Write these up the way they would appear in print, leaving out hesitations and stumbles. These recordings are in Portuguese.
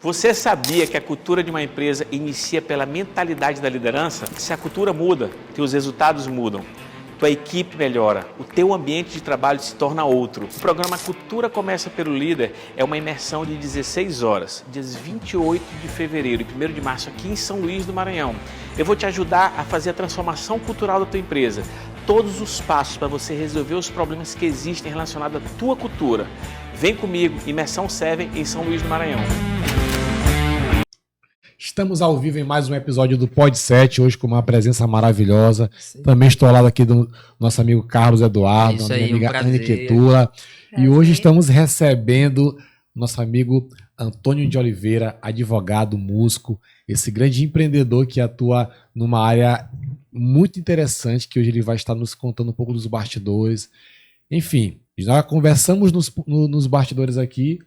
Você sabia que a cultura de uma empresa inicia pela mentalidade da liderança? Se a cultura muda, teus resultados mudam, tua equipe melhora, o teu ambiente de trabalho se torna outro. O programa Cultura Começa pelo Líder é uma imersão de 16 horas, dias 28 de fevereiro e 1º de março aqui em São Luís do Maranhão. Eu vou te ajudar a fazer a transformação cultural da tua empresa. Todos os passos para você resolver os problemas que existem relacionados à tua cultura. Vem comigo, Imersão 7 em São Luís do Maranhão. Estamos ao vivo em mais um episódio do Pod 7, hoje com uma presença maravilhosa. Também estou ao lado aqui do nosso amigo Carlos Eduardo, minha amiga Anne Quetula. E hoje estamos recebendo nosso amigo Antônio de Oliveira, advogado, músico, esse grande empreendedor que atua numa área muito interessante, que hoje ele vai estar nos contando um pouco dos bastidores. Enfim, nós conversamos nos bastidores aqui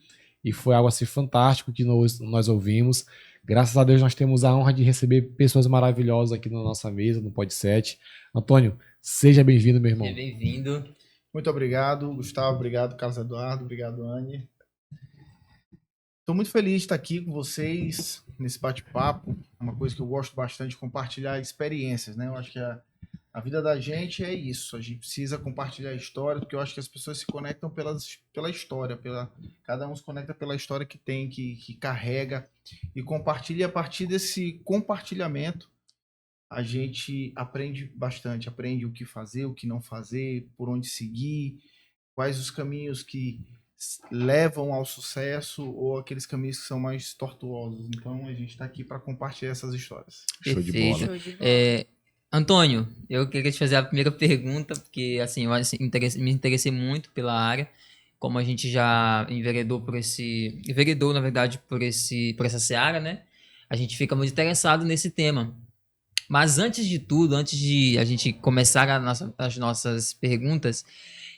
e foi algo assim fantástico que nós ouvimos. Graças a Deus nós temos a honra de receber pessoas maravilhosas aqui na nossa mesa, no Pod 7. Antônio, seja bem-vindo, meu irmão. Seja bem-vindo. Muito obrigado, Gustavo. Obrigado, Carlos Eduardo. Obrigado, Anne. Estou muito feliz de estar aqui com vocês nesse bate-papo. Uma coisa que eu gosto bastante de compartilhar experiências, né? Eu acho que a vida da gente é isso. A gente precisa compartilhar a história, porque eu acho que as pessoas se conectam pela história. Cada um se conecta pela história que tem, que carrega. E compartilha, e a partir desse compartilhamento, a gente aprende bastante. Aprende o que fazer, o que não fazer, por onde seguir, quais os caminhos que levam ao sucesso ou aqueles caminhos que são mais tortuosos. Então, a gente está aqui para compartilhar essas histórias. Show de bola. Show de bola. Antônio, eu queria te fazer a primeira pergunta, porque assim, eu me interessei muito pela área, como a gente já enveredou por essa seara, né? A gente fica muito interessado nesse tema. Mas antes de tudo, antes de a gente começar as nossas perguntas,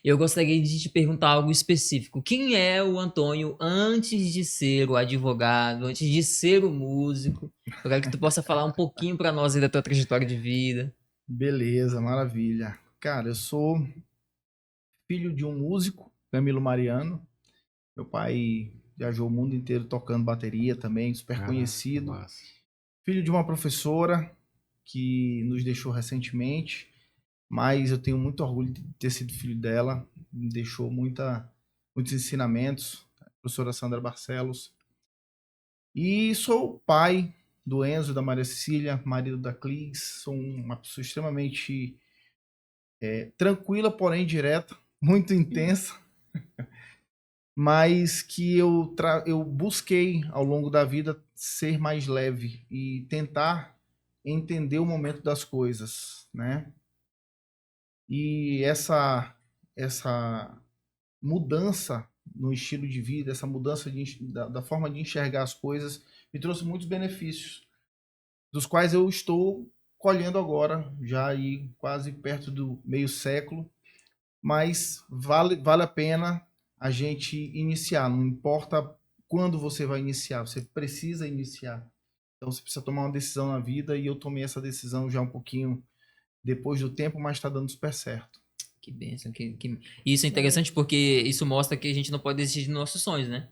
eu gostaria de te perguntar algo específico. Quem é o Antônio antes de ser o advogado, antes de ser o músico? Eu quero que tu possa falar um pouquinho para nós aí da tua trajetória de vida. Beleza, maravilha. Cara, eu sou filho de um músico, Camilo Mariano. Meu pai viajou o mundo inteiro tocando bateria também, super conhecido. Massa. Filho de uma professora que nos deixou recentemente, mas eu tenho muito orgulho de ter sido filho dela. Me deixou muitos ensinamentos, a professora Sandra Barcelos. E sou pai do Enzo e da Maria Cecília, marido da Clis. Sou uma pessoa extremamente tranquila, porém direta, muito intensa, mas que eu busquei ao longo da vida ser mais leve e tentar entender o momento das coisas, né? E essa mudança no estilo de vida, essa mudança da forma de enxergar as coisas, me trouxe muitos benefícios, dos quais eu estou colhendo agora, já aí quase perto do meio século, mas vale a pena a gente iniciar, não importa quando você vai iniciar, você precisa iniciar. Então você precisa tomar uma decisão na vida, e eu tomei essa decisão já um pouquinho depois do tempo, mas está dando super certo. Que bênção. Isso é interessante porque isso mostra que a gente não pode desistir dos nossos sonhos, né?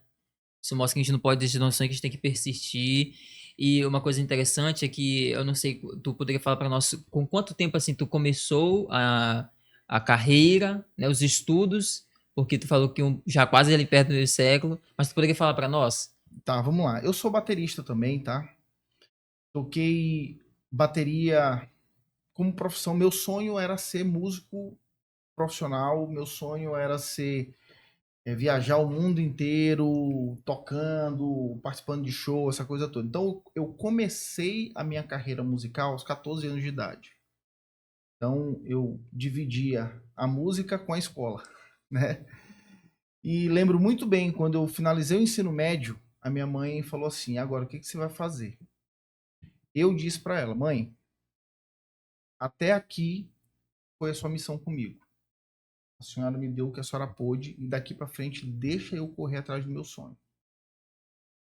Isso mostra que a gente não pode desistir dos nossos sonhos, que a gente tem que persistir. E uma coisa interessante é que, eu não sei, tu poderia falar para nós com quanto tempo assim tu começou a carreira, né, os estudos, porque tu falou que já quase ali perto do século, mas tu poderia falar para nós? Tá, vamos lá. Eu sou baterista também, tá? Toquei bateria como profissão. Meu sonho era ser músico profissional, meu sonho era viajar o mundo inteiro, tocando, participando de show, essa coisa toda. Então, eu comecei a minha carreira musical aos 14 anos de idade. Então, eu dividia a música com a escola, né? E lembro muito bem, quando eu finalizei o ensino médio, a minha mãe falou assim: agora, o que você vai fazer? Eu disse para ela: mãe, até aqui foi a sua missão comigo. A senhora me deu o que a senhora pôde, e daqui para frente deixa eu correr atrás do meu sonho.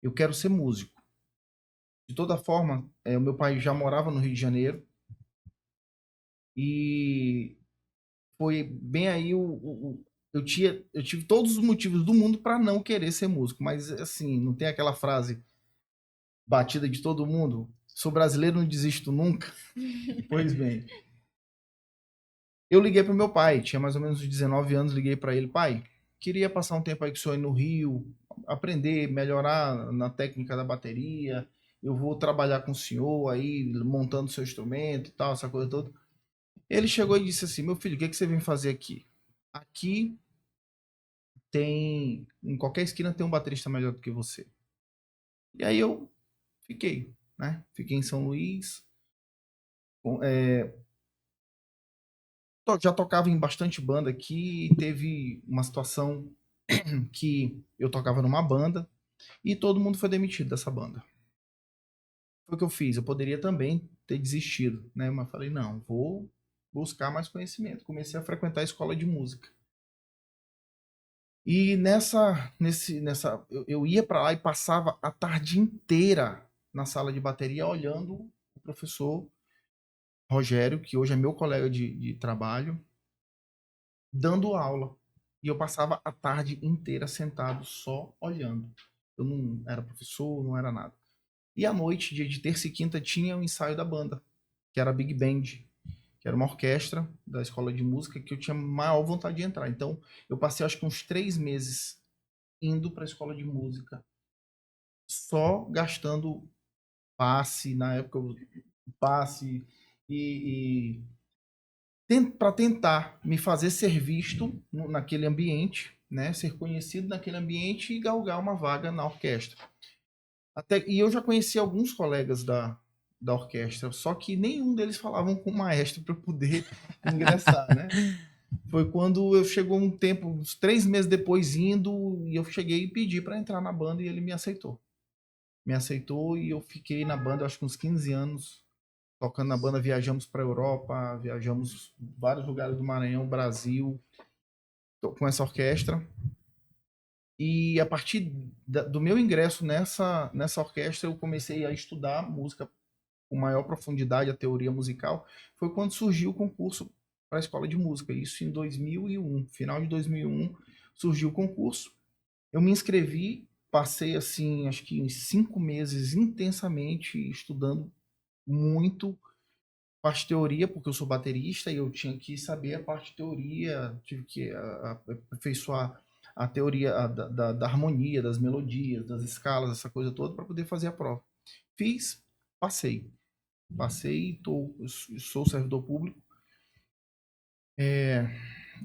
Eu quero ser músico. De toda forma, o meu pai já morava no Rio de Janeiro, e foi bem aí eu tive todos os motivos do mundo para não querer ser músico, mas assim, não tem aquela frase: batida de todo mundo. Sou brasileiro, não desisto nunca. Pois bem. Eu liguei pro meu pai, tinha mais ou menos uns 19 anos, liguei para ele, pai, queria passar um tempo aí com o senhor aí no Rio, aprender, melhorar na técnica da bateria, eu vou trabalhar com o senhor aí, montando seu instrumento e tal, essa coisa toda. Ele chegou e disse assim, meu filho, o que você vem fazer aqui? Aqui tem, em qualquer esquina tem um baterista melhor do que você. E aí eu fiquei, né? Fiquei em São Luís, já tocava em bastante banda aqui, e teve uma situação que eu tocava numa banda e todo mundo foi demitido dessa banda. Foi o que eu fiz. Eu poderia também ter desistido, né? Mas falei, não, vou buscar mais conhecimento. Comecei a frequentar a escola de música. E eu ia para lá e passava a tarde inteira na sala de bateria olhando o professor Rogério, que hoje é meu colega de trabalho, dando aula. E eu passava a tarde inteira sentado só olhando. Eu não era professor, não era nada. E à noite, dia de terça e quinta, tinha o ensaio da banda, que era a Big Band, que era uma orquestra da escola de música que eu tinha maior vontade de entrar. Então, eu passei acho que uns 3 meses indo para a escola de música, só gastando passe, na época, passe e para tentar me fazer ser visto naquele ambiente, né, ser conhecido naquele ambiente e galgar uma vaga na orquestra. E eu já conheci alguns colegas da orquestra, só que nenhum deles falavam com o maestro para poder ingressar, né? Foi quando eu chegou um tempo, uns 3 meses depois indo, e eu cheguei e pedi para entrar na banda e ele me aceitou. Me aceitou e eu fiquei na banda, acho que uns 15 anos, tocando na banda. Viajamos para a Europa, viajamos vários lugares do Maranhão, Brasil, com essa orquestra. E a partir do meu ingresso nessa orquestra, eu comecei a estudar música com maior profundidade, a teoria musical. Foi quando surgiu o concurso para a escola de música. Isso em 2001, final de 2001, surgiu o concurso. Eu me inscrevi, passei assim, acho que uns 5 meses intensamente estudando muito parte teoria, porque eu sou baterista e eu tinha que saber a parte teoria, tive que aperfeiçoar a teoria da harmonia, das melodias, das escalas, essa coisa toda, para poder fazer a prova. Fiz, passei. Passei, sou servidor público.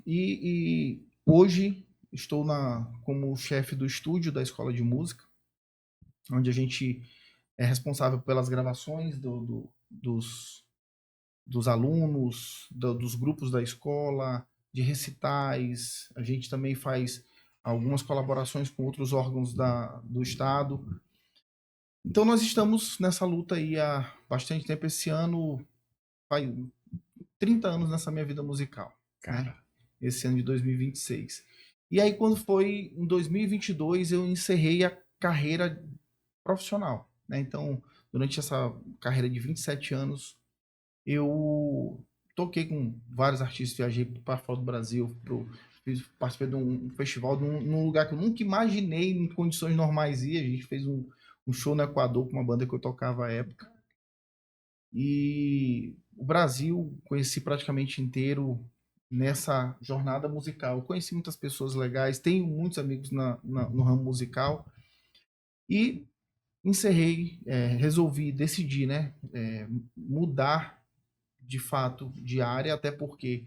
E hoje estou como chefe do estúdio da escola de música, onde a gente é responsável pelas gravações dos alunos, dos grupos da escola, de recitais. A gente também faz algumas colaborações com outros órgãos do Estado. Então nós estamos nessa luta aí há bastante tempo. Esse ano faz 30 anos nessa minha vida musical. Né? Esse ano de 2026. E aí quando foi em 2022 eu encerrei a carreira profissional. Né? Então, durante essa carreira de 27 anos, eu toquei com vários artistas, viajei para fora do Brasil, participei de um festival num lugar que eu nunca imaginei em condições normais ir. A gente fez um show no Equador com uma banda que eu tocava à época. E o Brasil conheci praticamente inteiro nessa jornada musical. Eu conheci muitas pessoas legais, tenho muitos amigos no ramo musical. E encerrei, decidi, né, mudar de fato de área, até porque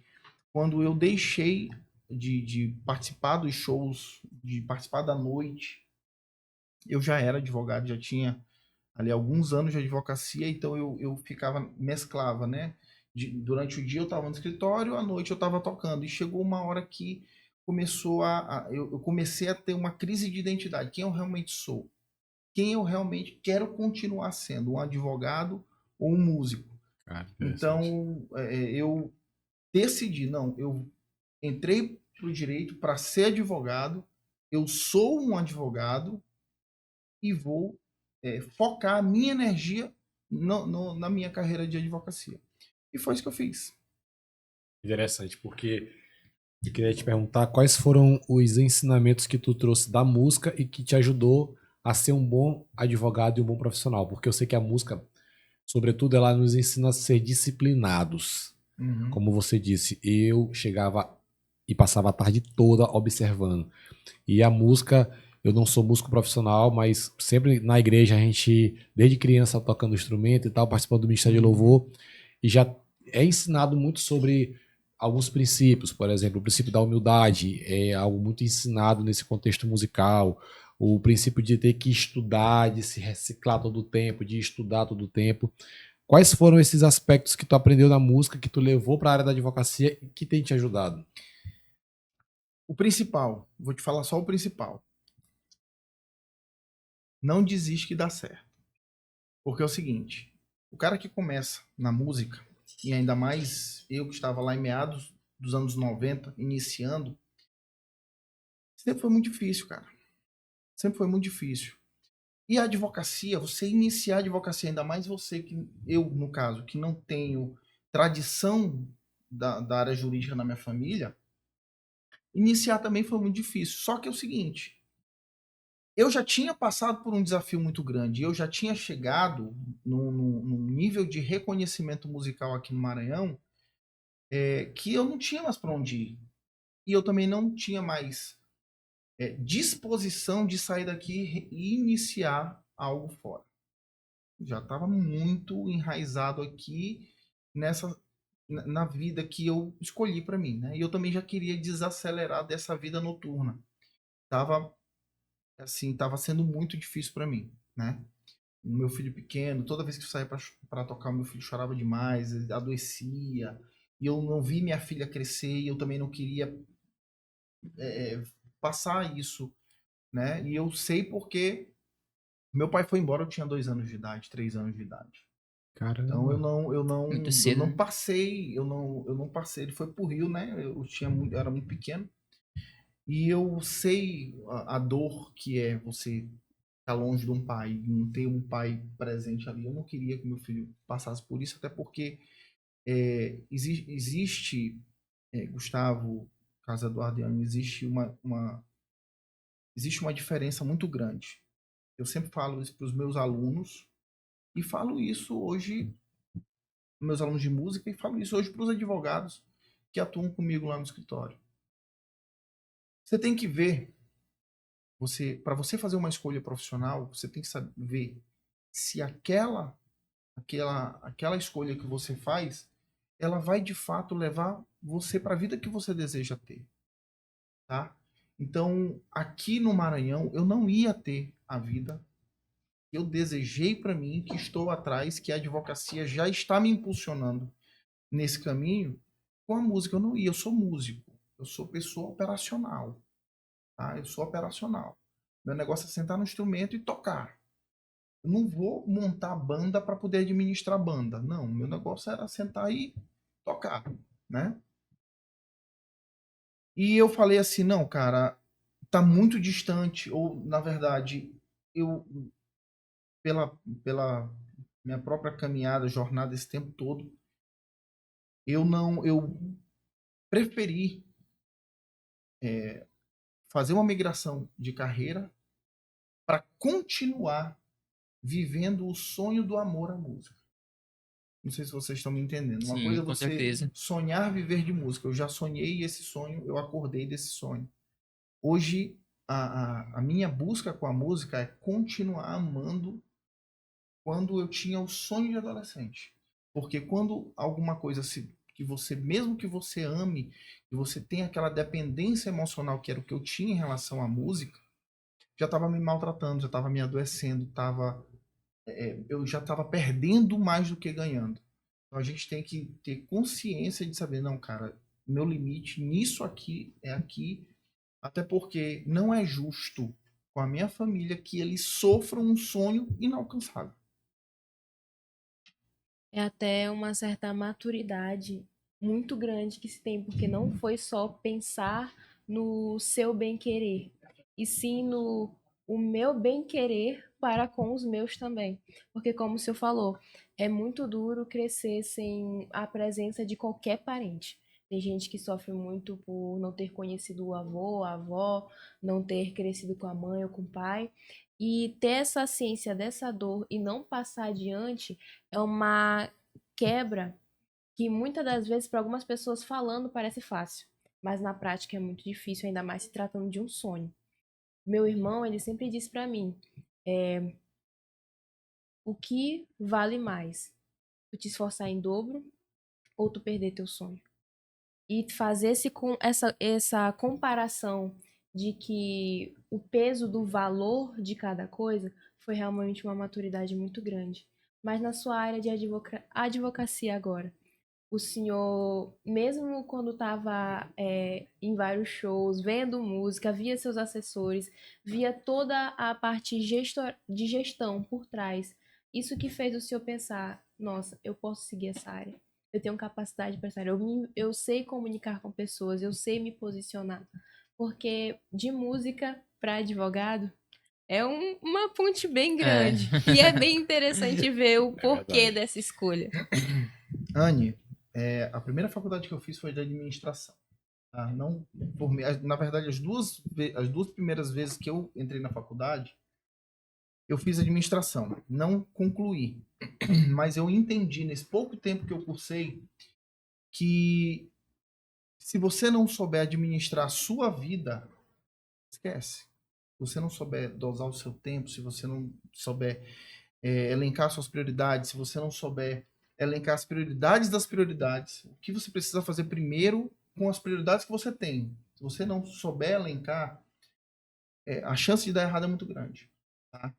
quando eu deixei de participar dos shows, de participar da noite, eu já era advogado, já tinha ali alguns anos de advocacia, então eu mesclava, né? Durante o dia eu estava no escritório, à noite eu estava tocando, e chegou uma hora que eu comecei a ter uma crise de identidade. Quem eu realmente sou? Quem eu realmente quero continuar sendo? Um advogado ou um músico? Então, eu decidi, não, eu entrei para o direito para ser advogado, eu sou um advogado e vou focar a minha energia na minha carreira de advocacia. E foi isso que eu fiz. Interessante, porque eu queria te perguntar quais foram os ensinamentos que tu trouxe da música e que te ajudou a ser um bom advogado e um bom profissional? Porque eu sei que a música, sobretudo, ela nos ensina a ser disciplinados. Como você disse, eu chegava e passava a tarde toda observando. E a música, eu não sou músico profissional, mas sempre na igreja a gente, desde criança, tocando instrumento e tal, participando do Ministério de Louvor, e já é ensinado muito sobre alguns princípios, por exemplo, o princípio da humildade é algo muito ensinado nesse contexto musical, o princípio de ter que estudar, de se reciclar todo o tempo, de estudar todo o tempo. Quais foram esses aspectos que tu aprendeu na música, que tu levou para a área da advocacia e que tem te ajudado? O principal, vou te falar só o principal. Não desiste que dá certo. Porque é o seguinte, o cara que começa na música, e ainda mais eu que estava lá em meados dos anos 90, iniciando, sempre foi muito difícil, cara. Sempre foi muito difícil. E a advocacia, você iniciar a advocacia, ainda mais você que, eu no caso, que não tenho tradição da área jurídica na minha família, iniciar também foi muito difícil. Só que é o seguinte, eu já tinha passado por um desafio muito grande. Eu já tinha chegado num nível de reconhecimento musical aqui no Maranhão que eu não tinha mais para onde ir. E eu também não tinha mais disposição de sair daqui e iniciar algo fora. Já estava muito enraizado aqui na vida que eu escolhi para mim, né? E eu também já queria desacelerar dessa vida noturna. Tava sendo muito difícil para mim, né? O meu filho pequeno, toda vez que eu saía para tocar, meu filho chorava demais, ele adoecia, e eu não vi minha filha crescer, e eu também não queria passar isso, né? E eu sei porque meu pai foi embora, eu tinha 2 anos de idade, 3 anos de idade. Então Caramba. Muito eu cedo, não né? passei, eu não passei. Ele foi pro Rio, né? Eu era muito pequeno. E eu sei a dor que é você estar longe de um pai, não ter um pai presente ali. Eu não queria que meu filho passasse por isso, até porque existe, Gustavo, Casa Eduardo e Ana, existe uma diferença muito grande. Eu sempre falo isso para os meus alunos e falo isso hoje meus alunos de música e falo isso hoje para os advogados que atuam comigo lá no escritório. Você tem que ver, para você fazer uma escolha profissional, você tem que saber se aquela escolha que você faz, ela vai de fato levar você para a vida que você deseja ter, tá? Então, aqui no Maranhão, eu não ia ter a vida que eu desejei para mim, que estou atrás, que a advocacia já está me impulsionando nesse caminho. Com a música eu não ia, eu sou músico, eu sou pessoa operacional, tá? Eu sou operacional. Meu negócio é sentar no instrumento e tocar. Eu não vou montar banda para poder administrar banda. Não, meu negócio era sentar e tocar, né? E eu falei assim, não, cara, tá muito distante, ou na verdade, eu pela minha própria caminhada, jornada esse tempo todo, eu preferi fazer uma migração de carreira para continuar vivendo o sonho do amor à música. Não sei se vocês estão me entendendo. Uma Sim, coisa é com você certeza. sonhar viver de música. Eu já sonhei esse sonho, eu acordei desse sonho. Hoje, a minha busca com a música é continuar amando quando eu tinha o sonho de adolescente. Porque quando alguma coisa que você, mesmo que você ame, que você tenha aquela dependência emocional que era o que eu tinha em relação à música, já estava me maltratando, já estava me adoecendo, eu já estava perdendo mais do que ganhando. Então a gente tem que ter consciência de saber, não, cara, meu limite nisso aqui é aqui, até porque não é justo com a minha família que eles sofram um sonho inalcançável. É até uma certa maturidade muito grande que se tem, porque não foi só pensar no seu bem-querer, e sim no o meu bem-querer para com os meus também. Porque, como o senhor falou, é muito duro crescer sem a presença de qualquer parente. Tem gente que sofre muito por não ter conhecido o avô, a avó, não ter crescido com a mãe ou com o pai. E ter essa ciência dessa dor e não passar adiante é uma quebra que muitas das vezes para algumas pessoas falando parece fácil, mas na prática é muito difícil, ainda mais se tratando de um sonho. Meu irmão, ele sempre disse para mim, o que vale mais? Tu te esforçar em dobro ou tu perder teu sonho? E fazer essa comparação de que o peso do valor de cada coisa foi realmente uma maturidade muito grande. Mas na sua área de advocacia agora, o senhor, mesmo quando estava em vários shows, vendo música, via seus assessores, via toda a parte de gestão por trás, isso que fez o senhor pensar, nossa, eu posso seguir essa área. Eu tenho capacidade para essa área. Eu sei comunicar com pessoas, eu sei me posicionar. Porque de música para advogado é uma ponte bem grande. E é bem interessante ver o porquê dessa escolha. Anne, a primeira faculdade que eu fiz foi de administração. Tá? Não, na verdade, as duas primeiras vezes que eu entrei na faculdade, eu fiz administração. Não concluí. Mas eu entendi nesse pouco tempo que eu cursei que se você não souber administrar a sua vida, esquece. Se você não souber dosar o seu tempo, se você não souber elencar suas prioridades, se você não souber elencar as prioridades das prioridades, o que você precisa fazer primeiro com as prioridades que você tem. Se você não souber elencar, a chance de dar errado é muito grande. Tá?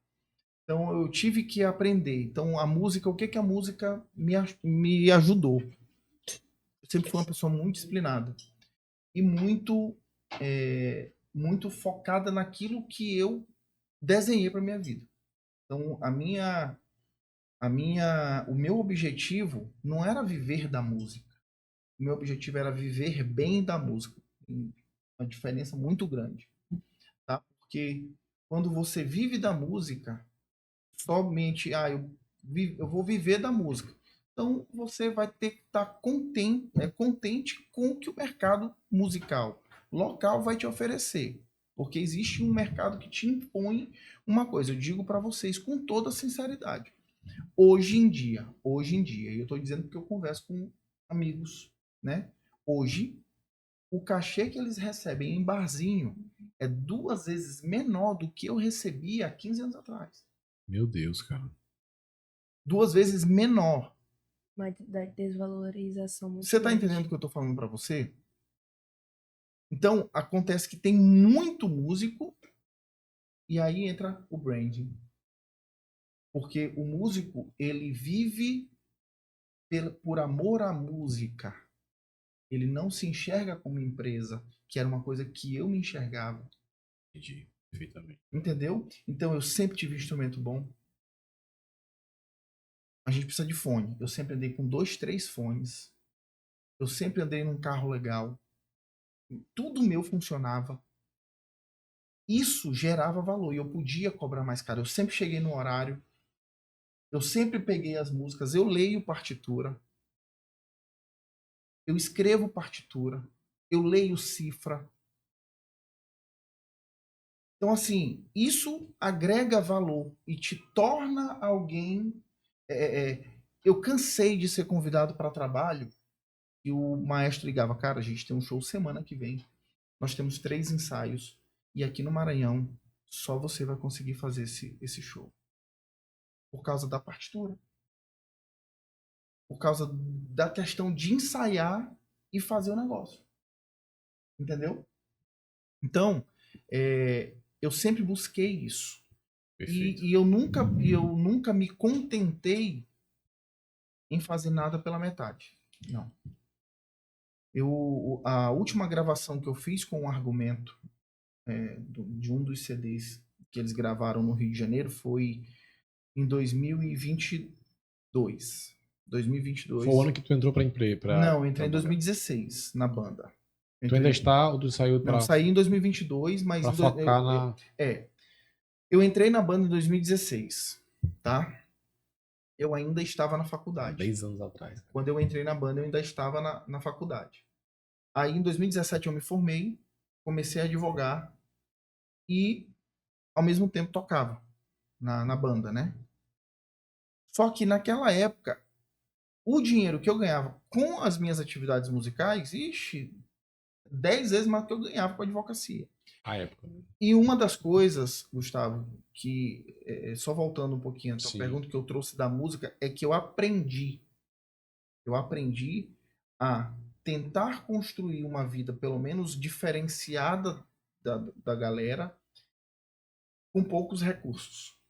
Então eu tive que aprender. Então a música, o que a música me ajudou? Eu sempre fui uma pessoa muito disciplinada e muito focada naquilo que eu desenhei para minha vida. Então o meu objetivo não era viver da música. O meu objetivo era viver bem da música. Uma diferença muito grande, tá? Porque quando você vive da música, somente eu vou viver da música. Então você vai ter que estar contente com o que o mercado musical local vai te oferecer. Porque existe um mercado que te impõe uma coisa. Eu digo para vocês com toda sinceridade. Hoje em dia, e eu estou dizendo porque eu converso com amigos, né? Hoje, o cachê que eles recebem em barzinho é 2 vezes menor do que eu recebia há 15 anos atrás. Meu Deus, cara. 2 vezes menor. Uma desvalorização muito Você está entendendo o que eu estou falando para você? Então, acontece que tem muito músico e aí entra o branding. Porque o músico, ele vive por amor à música. Ele não se enxerga como empresa, que era uma coisa que eu me enxergava. Entendi, perfeitamente. Entendeu? Então, eu sempre tive um instrumento bom. A gente precisa de fone. Eu sempre andei com 2, 3 fones. Eu sempre andei num carro legal. Tudo meu funcionava. Isso gerava valor e eu podia cobrar mais caro. Eu sempre cheguei no horário. Eu sempre peguei as músicas. Eu leio partitura. Eu escrevo partitura. Eu leio cifra. Então, assim, isso agrega valor e te torna alguém. Eu cansei de ser convidado para trabalho e o maestro ligava: cara, a gente tem um show semana que vem. Nós temos 3 ensaios. E aqui no Maranhão, só você vai conseguir fazer esse show. Por causa da partitura. Por causa da questão de ensaiar e fazer o negócio. Entendeu? Então, eu sempre busquei isso. E eu nunca me contentei em fazer nada pela metade. Não. A última gravação que eu fiz com o Argumento de um dos CDs que eles gravaram no Rio de Janeiro foi em 2022. 2022. Foi o ano que tu entrou pra Não, eu entrei em 2016 na banda. Tu ainda está ou tu saiu pra... Não, saí em 2022, mas... Pra focar na... Eu entrei na banda em 2016, tá? Eu ainda estava na faculdade. 10 anos atrás. Quando eu entrei na banda, eu ainda estava na faculdade. Aí, em 2017, eu me formei, comecei a advogar e, ao mesmo tempo, tocava na banda, né? Só que, naquela época, o dinheiro que eu ganhava com as minhas atividades musicais, 10 vezes mais do que eu ganhava com a advocacia. A época. E uma das coisas, Gustavo, que, só voltando um pouquinho à tua Sim. pergunta que eu trouxe da música, é que eu aprendi a tentar construir uma vida pelo menos diferenciada da galera com poucos recursos.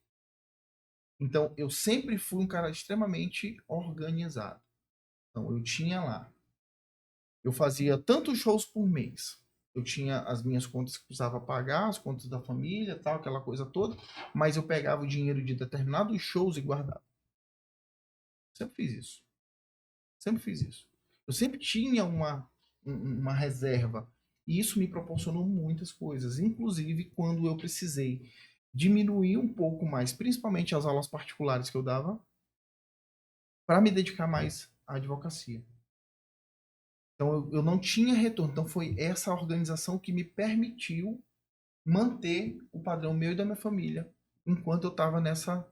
Então, eu sempre fui um cara extremamente organizado. Então, eu tinha lá, eu fazia tantos shows por mês. Eu tinha as minhas contas que precisava pagar, as contas da família, tal, aquela coisa toda, mas eu pegava o dinheiro de determinados shows e guardava. Sempre fiz isso. Sempre fiz isso. Eu sempre tinha uma reserva. E isso me proporcionou muitas coisas. Inclusive, quando eu precisei diminuir um pouco mais, principalmente as aulas particulares que eu dava, para me dedicar mais à advocacia. Então, eu não tinha retorno. Então, foi essa organização que me permitiu manter o padrão meu e da minha família, enquanto eu estava nessa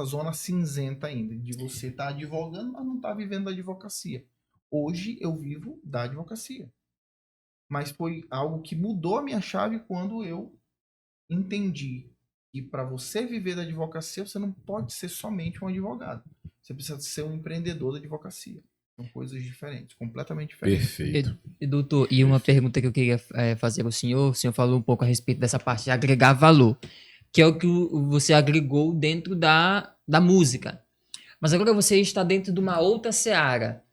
zona cinzenta ainda, de você estar advogando, mas não estar vivendo da advocacia. Hoje eu vivo da advocacia. Mas foi algo que mudou a minha chave quando eu entendi que para você viver da advocacia, você não pode ser somente um advogado. Você precisa ser um empreendedor da advocacia. São coisas diferentes, completamente diferentes. Perfeito. E, doutor, e uma pergunta que eu queria fazer ao senhor, o senhor falou um pouco a respeito dessa parte de agregar valor, que é o que você agregou dentro da música. Mas agora você está dentro de uma outra seara,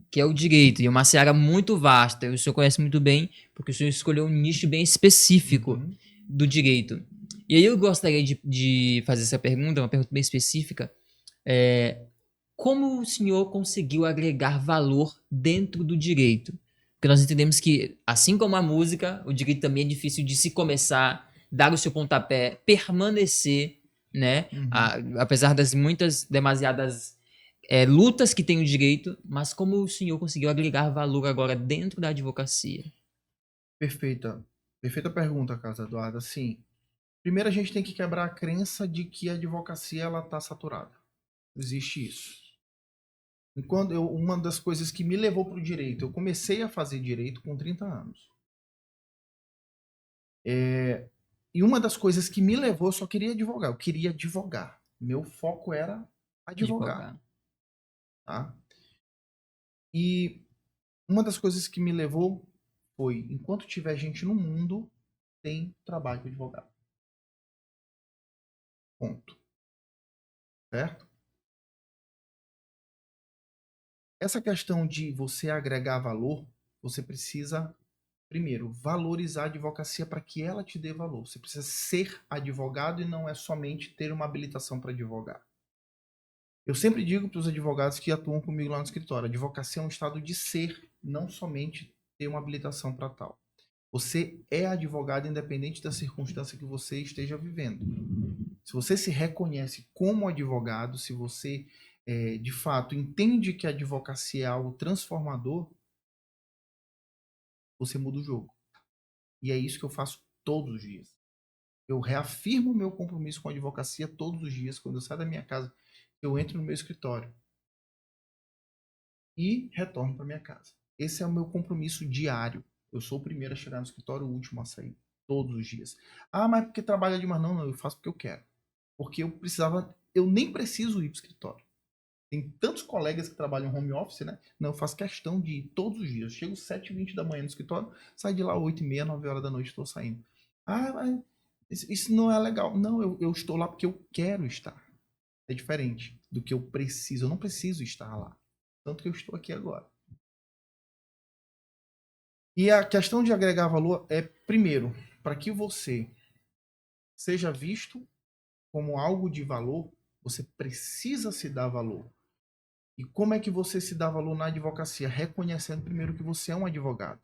que é o direito, e uma seara muito vasta, e o senhor conhece muito bem, porque o senhor escolheu um nicho bem específico do direito. E aí eu gostaria de fazer essa pergunta, uma pergunta bem específica, como o senhor conseguiu agregar valor dentro do direito? Porque nós entendemos que, assim como a música, o direito também é difícil de se começar, dar o seu pontapé, permanecer, né? Apesar das demasiadas lutas que tem o direito, mas como o senhor conseguiu agregar valor agora dentro da advocacia? Perfeita pergunta, Carlos Eduardo. Assim, primeiro a gente tem que quebrar a crença de que a advocacia ela está saturada. Não existe isso. Uma das coisas que me levou para o direito, eu comecei a fazer direito com 30 anos. E uma das coisas que me levou, eu só queria advogar. Eu queria advogar. Meu foco era advogar. Tá? E uma das coisas que me levou foi, enquanto tiver gente no mundo, tem trabalho para advogado. Ponto. Certo? Essa questão de você agregar valor, você precisa, primeiro, valorizar a advocacia para que ela te dê valor. Você precisa ser advogado e não é somente ter uma habilitação para advogar. Eu sempre digo para os advogados que atuam comigo lá no escritório, a advocacia é um estado de ser, não somente ter uma habilitação para tal. Você é advogado independente da circunstância que você esteja vivendo. Se você se reconhece como advogado, se você de fato entende que a advocacia é algo transformador, você muda o jogo. E é isso que eu faço todos os dias. Eu reafirmo o meu compromisso com a advocacia todos os dias. Quando eu saio da minha casa, eu entro no meu escritório e retorno para minha casa. Esse é o meu compromisso diário. Eu sou o primeiro a chegar no escritório, o último a sair. Todos os dias. Ah, mas porque trabalha demais? Não, eu faço porque eu quero. Porque eu nem preciso ir para o escritório. Tem tantos colegas que trabalham home office, né? Não, eu faço questão de ir todos os dias. Eu chego 7h20 da manhã no escritório, saio de lá 8h30, 9 horas da noite, estou saindo. Ah, mas isso não é legal. Não, eu estou lá porque eu quero estar. É diferente do que eu preciso. Eu não preciso estar lá. Tanto que eu estou aqui agora. E a questão de agregar valor é, primeiro, para que você seja visto como algo de valor, você precisa se dar valor. E como é que você se dá valor na advocacia? Reconhecendo primeiro que você é um advogado.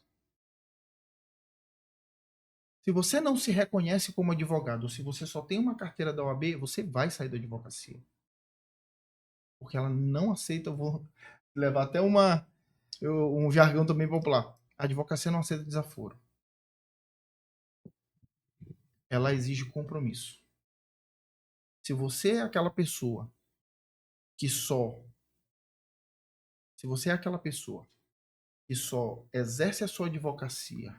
Se você não se reconhece como advogado, ou se você só tem uma carteira da OAB, você vai sair da advocacia. Porque ela não aceita, eu vou levar até uma Um jargão também popular. A advocacia não aceita desaforo. Ela exige compromisso. Se você é aquela pessoa que só... Se você é aquela pessoa que só exerce a sua advocacia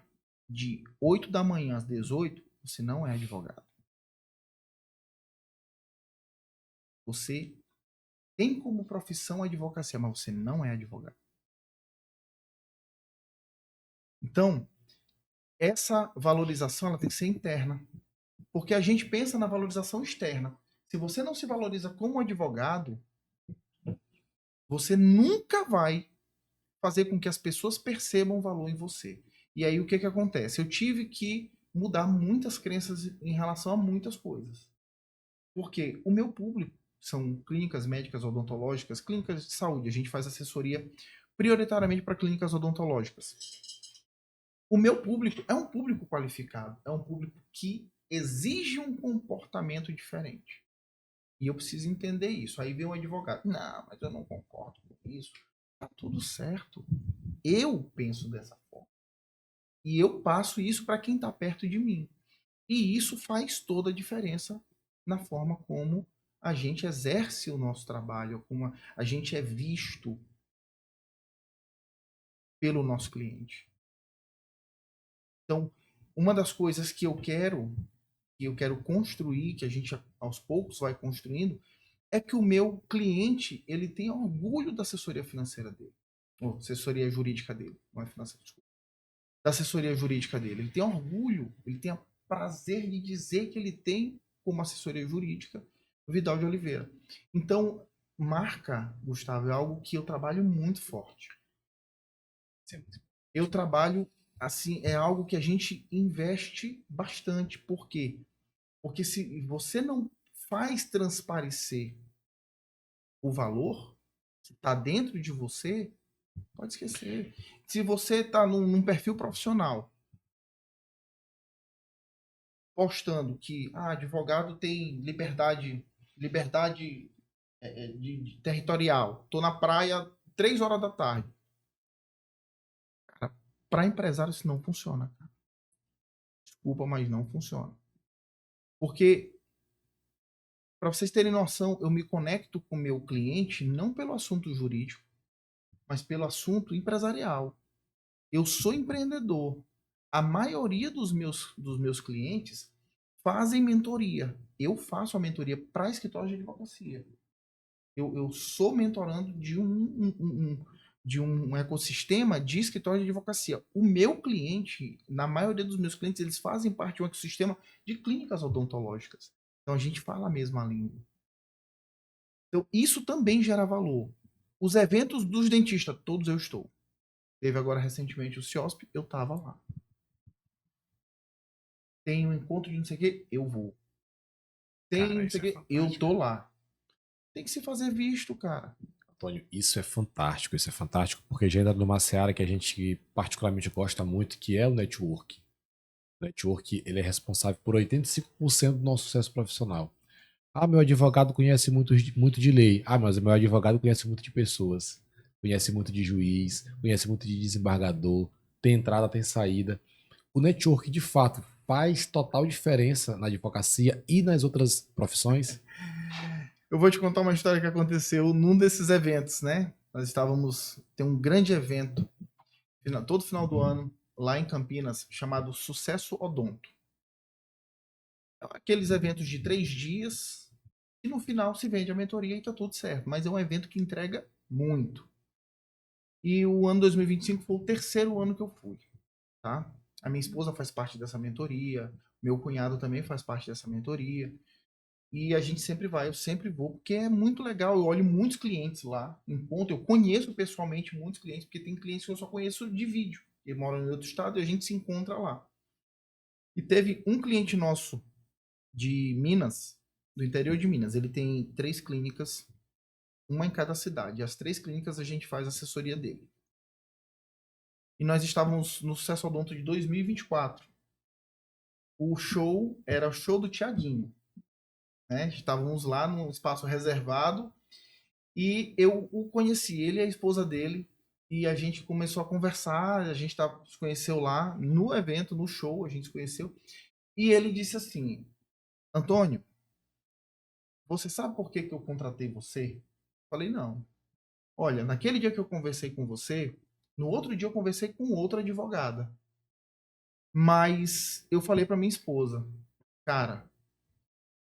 de 8 da manhã às 18, você não é advogado. Você tem como profissão a advocacia, mas você não é advogado. Então, essa valorização ela tem que ser interna. Porque a gente pensa na valorização externa. Se você não se valoriza como advogado, você nunca vai fazer com que as pessoas percebam o valor em você. E aí o que acontece? Eu tive que mudar muitas crenças em relação a muitas coisas. Porque o meu público são clínicas médicas odontológicas, clínicas de saúde. A gente faz assessoria prioritariamente para clínicas odontológicas. O meu público é um público qualificado, é um público que exige um comportamento diferente. E eu preciso entender isso. Aí vem um advogado. Não, mas eu não concordo com isso. Tá tudo certo. Eu penso dessa forma. E eu passo isso para quem está perto de mim. E isso faz toda a diferença na forma como a gente exerce o nosso trabalho, como a gente é visto pelo nosso cliente. Então, uma das coisas que eu quero construir, que a gente aos poucos vai construindo, é que o meu cliente ele tenha orgulho da assessoria financeira dele, ou assessoria jurídica dele, não é financeira, desculpa, da assessoria jurídica dele. Ele tem orgulho, ele tem prazer de dizer que ele tem como assessoria jurídica Vidal de Oliveira. Então, marca, Gustavo, é algo que eu trabalho muito forte. Eu trabalho assim, é algo que a gente investe bastante. Por quê? Porque se você não faz transparecer o valor que está dentro de você, pode esquecer. Se você está num perfil profissional postando que advogado tem liberdade de territorial, tô na praia 3 horas da tarde. Para empresário isso não funciona. Cara. Desculpa, mas não funciona. Porque para vocês terem noção, eu me conecto com o meu cliente não pelo assunto jurídico, mas pelo assunto empresarial. Eu sou empreendedor. A maioria dos meus clientes fazem mentoria. Eu faço a mentoria para escritório de advocacia. Eu sou mentorando de um ecossistema de escritório de advocacia. O meu cliente, na maioria dos meus clientes, eles fazem parte de um ecossistema de clínicas odontológicas. Então a gente fala a mesma língua. Então isso também gera valor. Os eventos dos dentistas, todos eu estou. Teve agora recentemente o CIOSP, eu estava lá. Tem um encontro de não sei o que, eu vou. Tem Cara, não sei o que, eu tô lá. Tem que se fazer visto, cara. Antônio, isso é fantástico porque já entra numa seara que a gente particularmente gosta muito, que é o network. O network, ele é responsável por 85% do nosso sucesso profissional. Meu advogado conhece muito de lei. Mas meu advogado conhece muito de pessoas. Conhece muito de juiz, conhece muito de desembargador, tem entrada, tem saída. O network, de fato, faz total diferença na advocacia e nas outras profissões? Eu vou te contar uma história que aconteceu num desses eventos, né? Tem um grande evento, todo final do ano, lá em Campinas, chamado Sucesso Odonto. Aqueles eventos de 3 dias, e no final se vende a mentoria e tá tudo certo. Mas é um evento que entrega muito. E o ano 2025 foi o 3º ano que eu fui, tá? A minha esposa faz parte dessa mentoria, meu cunhado também faz parte dessa mentoria. E a gente sempre vai, eu sempre vou, porque é muito legal. Eu olho muitos clientes lá, em ponto. Eu conheço pessoalmente muitos clientes, porque tem clientes que eu só conheço de vídeo. Ele mora em outro estado e a gente se encontra lá. E teve um cliente nosso de Minas, do interior de Minas. Ele tem 3 clínicas, uma em cada cidade. As 3 clínicas a gente faz assessoria dele. E nós estávamos no Sucesso Odonto de 2024. O show era o show do Tiaguinho. Né? Estávamos lá num espaço reservado e eu o conheci, ele e a esposa dele, E a gente começou a conversar, a gente se conheceu lá no evento, no show, a gente se conheceu. E ele disse assim, Antônio, você sabe por que eu contratei você? Falei, não. Olha, naquele dia que eu conversei com você, no outro dia eu conversei com outra advogada. Mas eu falei para minha esposa, cara,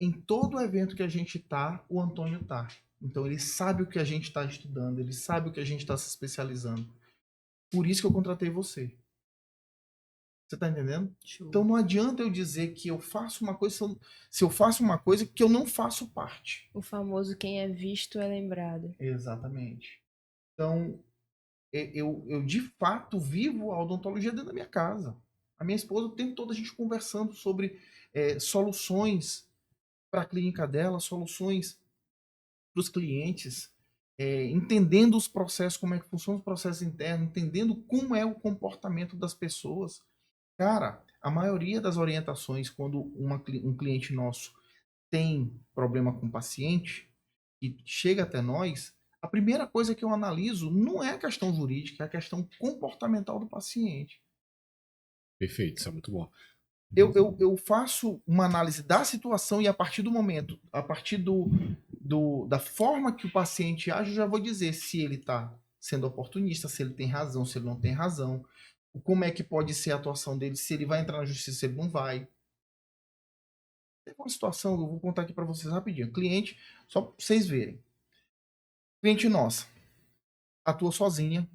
em todo evento que a gente tá, o Antônio tá. Então ele sabe o que a gente está estudando, ele sabe o que a gente está se especializando. Por isso que eu contratei você. Você tá entendendo? Show. Então não adianta eu dizer que eu faço uma coisa se eu faço uma coisa que eu não faço parte. O famoso quem é visto é lembrado. Exatamente. Então, eu de fato vivo a odontologia dentro da minha casa. A minha esposa, o tempo todo a gente conversando sobre soluções para a clínica dela, soluções para os clientes, entendendo os processos, como é que funciona os processos internos, entendendo como é o comportamento das pessoas. Cara, a maioria das orientações, quando um cliente nosso tem problema com o paciente e chega até nós, a primeira coisa que eu analiso não é a questão jurídica, é a questão comportamental do paciente. Perfeito, isso é muito bom. Eu faço uma análise da situação e a partir do momento, a partir da forma que o paciente age, eu já vou dizer se ele está sendo oportunista, se ele tem razão, se ele não tem razão, como é que pode ser a atuação dele, se ele vai entrar na justiça, se ele não vai. Tem uma situação, eu vou contar aqui para vocês rapidinho. Cliente, só para vocês verem. Cliente nossa, atua sozinha,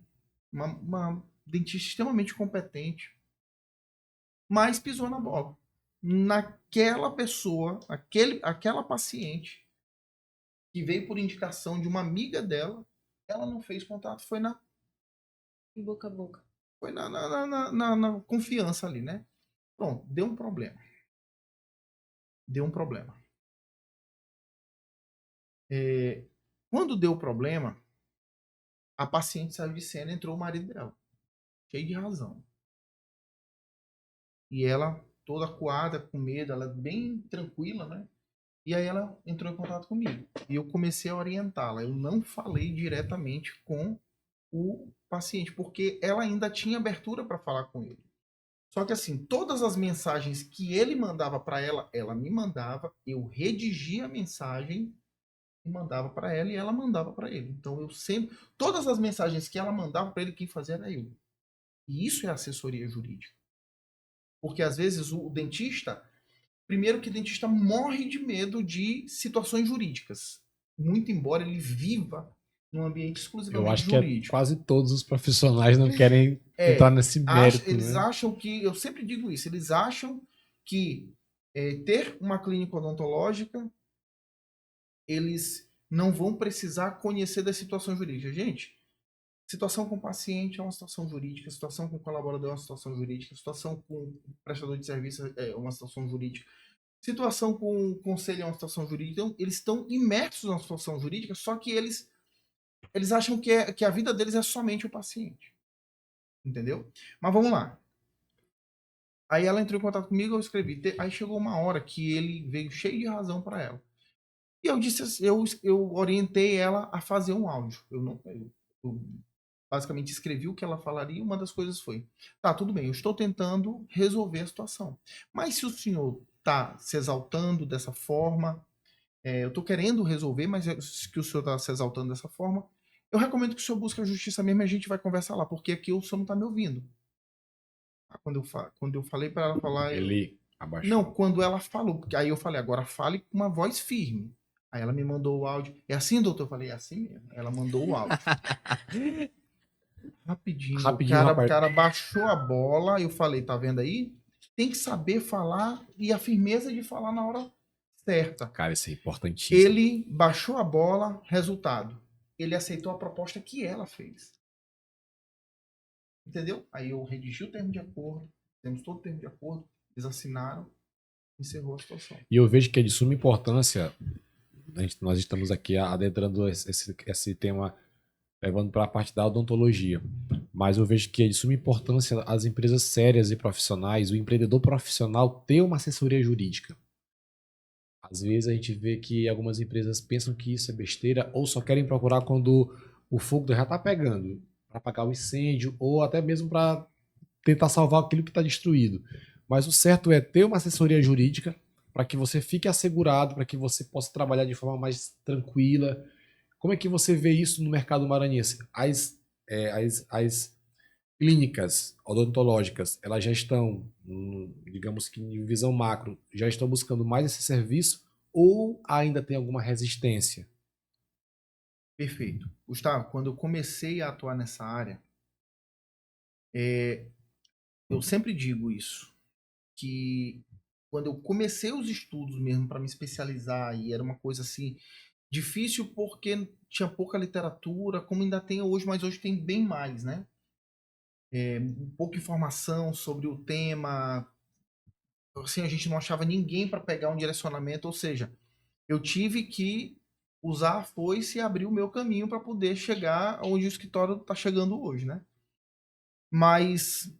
uma dentista extremamente competente, mas pisou na bola. Naquela pessoa, aquela paciente que veio por indicação de uma amiga dela, ela não fez contato, foi Boca a boca. foi na confiança ali, né? Pronto, deu um problema. Deu um problema. Quando deu o problema, a paciente saiu de cena e entrou o marido dela. Cheio de razão. E ela, toda acuada, com medo, ela bem tranquila, né? E aí ela entrou em contato comigo. E eu comecei a orientá-la. Eu não falei diretamente com o paciente, porque ela ainda tinha abertura para falar com ele. Só que assim, todas as mensagens que ele mandava para ela, ela me mandava, eu redigia a mensagem e mandava para ela e ela mandava para ele. Então eu sempre, todas as mensagens que ela mandava para ele, quem fazia era eu. E isso é assessoria jurídica. Porque às vezes o dentista, primeiro que o dentista morre de medo de situações jurídicas. Muito embora ele viva num ambiente exclusivamente Eu acho jurídico. que quase todos os profissionais não querem entrar nesse mérito. Eles né? acham que, eu sempre digo isso, eles acham que ter uma clínica odontológica, eles não vão precisar conhecer da situação jurídica. Gente, situação com o paciente é uma situação jurídica, situação com o colaborador é uma situação jurídica, situação com o prestador de serviço é uma situação jurídica, situação com o conselho é uma situação jurídica. Então, eles estão imersos na situação jurídica, só que eles acham que a vida deles é somente o paciente. Entendeu? Mas vamos lá. Aí ela entrou em contato comigo, eu escrevi. Aí chegou uma hora que ele veio cheio de razão para ela. E eu disse, eu orientei ela a fazer um áudio. Eu basicamente escrevi o que ela falaria. Uma das coisas foi: tá, tudo bem, eu estou tentando resolver a situação. Mas se o senhor está se exaltando dessa forma, eu estou querendo resolver, mas que o senhor está se exaltando dessa forma, eu recomendo que o senhor busque a justiça mesmo e a gente vai conversar lá, porque aqui o senhor não está me ouvindo. Quando eu falei para ela falar. Ele abaixou. Não, quando ela falou, porque aí eu falei, agora fale com uma voz firme. Aí ela me mandou o áudio. É assim, doutor? Eu falei, é assim mesmo. Ela mandou o áudio. Rapidinho, o cara baixou a bola. Eu falei, tá vendo aí? Tem que saber falar e a firmeza de falar na hora certa. Cara, isso é importantíssimo. Ele baixou a bola, resultado. Ele aceitou a proposta que ela fez. Entendeu? Aí eu redigi o termo de acordo, temos todo o termo de acordo, eles assinaram, encerrou a situação. E eu vejo que é de suma importância, nós estamos aqui adentrando esse tema, levando para a parte da odontologia, mas eu vejo que é de suma importância as empresas sérias e profissionais, o empreendedor profissional ter uma assessoria jurídica. Às vezes a gente vê que algumas empresas pensam que isso é besteira ou só querem procurar quando o fogo já está pegando, apagar o incêndio ou até mesmo para tentar salvar aquilo que está destruído. Mas o certo é ter uma assessoria jurídica para que você fique assegurado, para que você possa trabalhar de forma mais tranquila. Como é que você vê isso no mercado maranhense? As clínicas odontológicas, elas já estão, digamos que em visão macro, já estão buscando mais esse serviço ou ainda tem alguma resistência? Perfeito. Gustavo, quando eu comecei a atuar nessa área, eu sempre digo isso, que quando eu comecei os estudos mesmo para me especializar, e era uma coisa assim, difícil porque tinha pouca literatura, como ainda tem hoje, mas hoje tem bem mais, né? Pouca informação sobre o tema, assim, a gente não achava ninguém para pegar um direcionamento, ou seja, eu tive que usar a foice e abrir o meu caminho para poder chegar onde o escritório está chegando hoje, né? Mas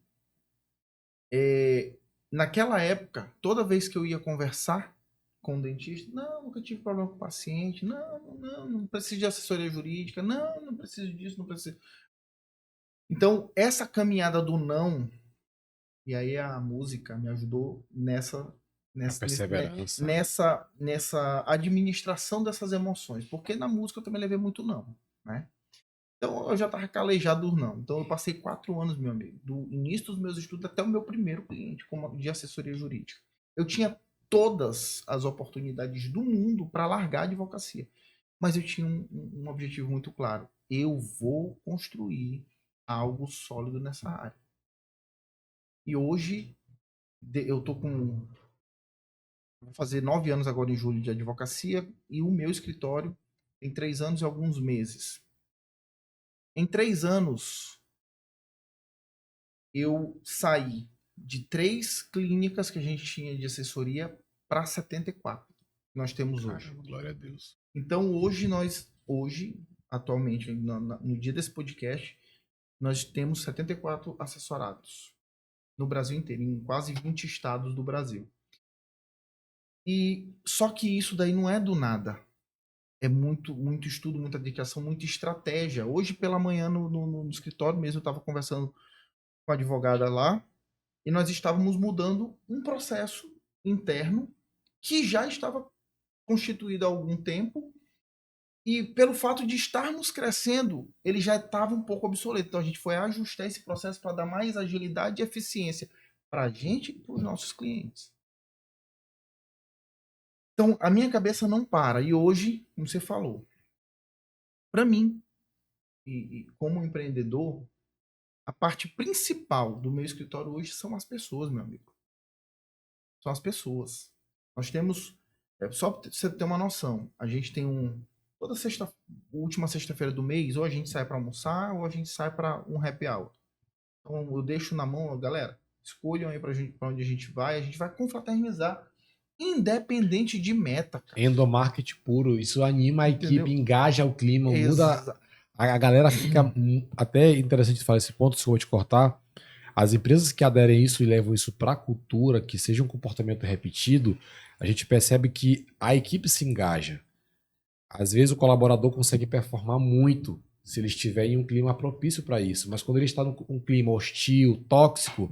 naquela época, toda vez que eu ia conversar com o dentista, não, nunca tive problema com o paciente, não preciso de assessoria jurídica, não preciso disso, não preciso. Então, essa caminhada do não, e aí a música me ajudou Perseverança. nessa administração dessas emoções, porque na música eu também levei muito não, né? Então eu já estava calejado do não. Então eu passei 4 anos, meu amigo, do início dos meus estudos até o meu primeiro cliente de assessoria jurídica. Eu tinha todas as oportunidades do mundo para largar a advocacia, mas eu tinha um objetivo muito claro. Eu vou construir algo sólido nessa área. E hoje eu tô com, vou fazer 9 anos agora em julho de advocacia e o meu escritório tem 3 anos e alguns meses. Em 3 anos eu saí de 3 clínicas que a gente tinha de assessoria para 74 que nós temos hoje. Caramba, glória a Deus. Então hoje, atualmente, no dia desse podcast, nós temos 74 assessorados no Brasil inteiro, em quase 20 estados do Brasil. E só que isso daí não é do nada. É muito estudo, muita dedicação, muita estratégia. Hoje pela manhã no escritório mesmo eu estava conversando com a advogada lá, e nós estávamos mudando um processo interno que já estava constituído há algum tempo, e pelo fato de estarmos crescendo, ele já estava um pouco obsoleto. Então a gente foi ajustar esse processo para dar mais agilidade e eficiência para a gente e para os nossos clientes. Então a minha cabeça não para. E hoje, como você falou, para mim, e como empreendedor, a parte principal do meu escritório hoje são as pessoas, meu amigo. São as pessoas. Nós temos, só para você ter uma noção, a gente tem toda última sexta-feira do mês, ou a gente sai para almoçar, ou a gente sai para um happy hour. Então eu deixo na mão, galera, escolham aí para onde a gente vai confraternizar, independente de meta. Cara. Endomarketing puro, isso anima a Entendeu? equipe, engaja o clima, muda. A galera fica até interessante falar esse ponto, se eu vou te cortar. As empresas que aderem a isso e levam isso para a cultura, que seja um comportamento repetido, a gente percebe que a equipe se engaja. Às vezes o colaborador consegue performar muito se ele estiver em um clima propício para isso, mas quando ele está num clima hostil, tóxico,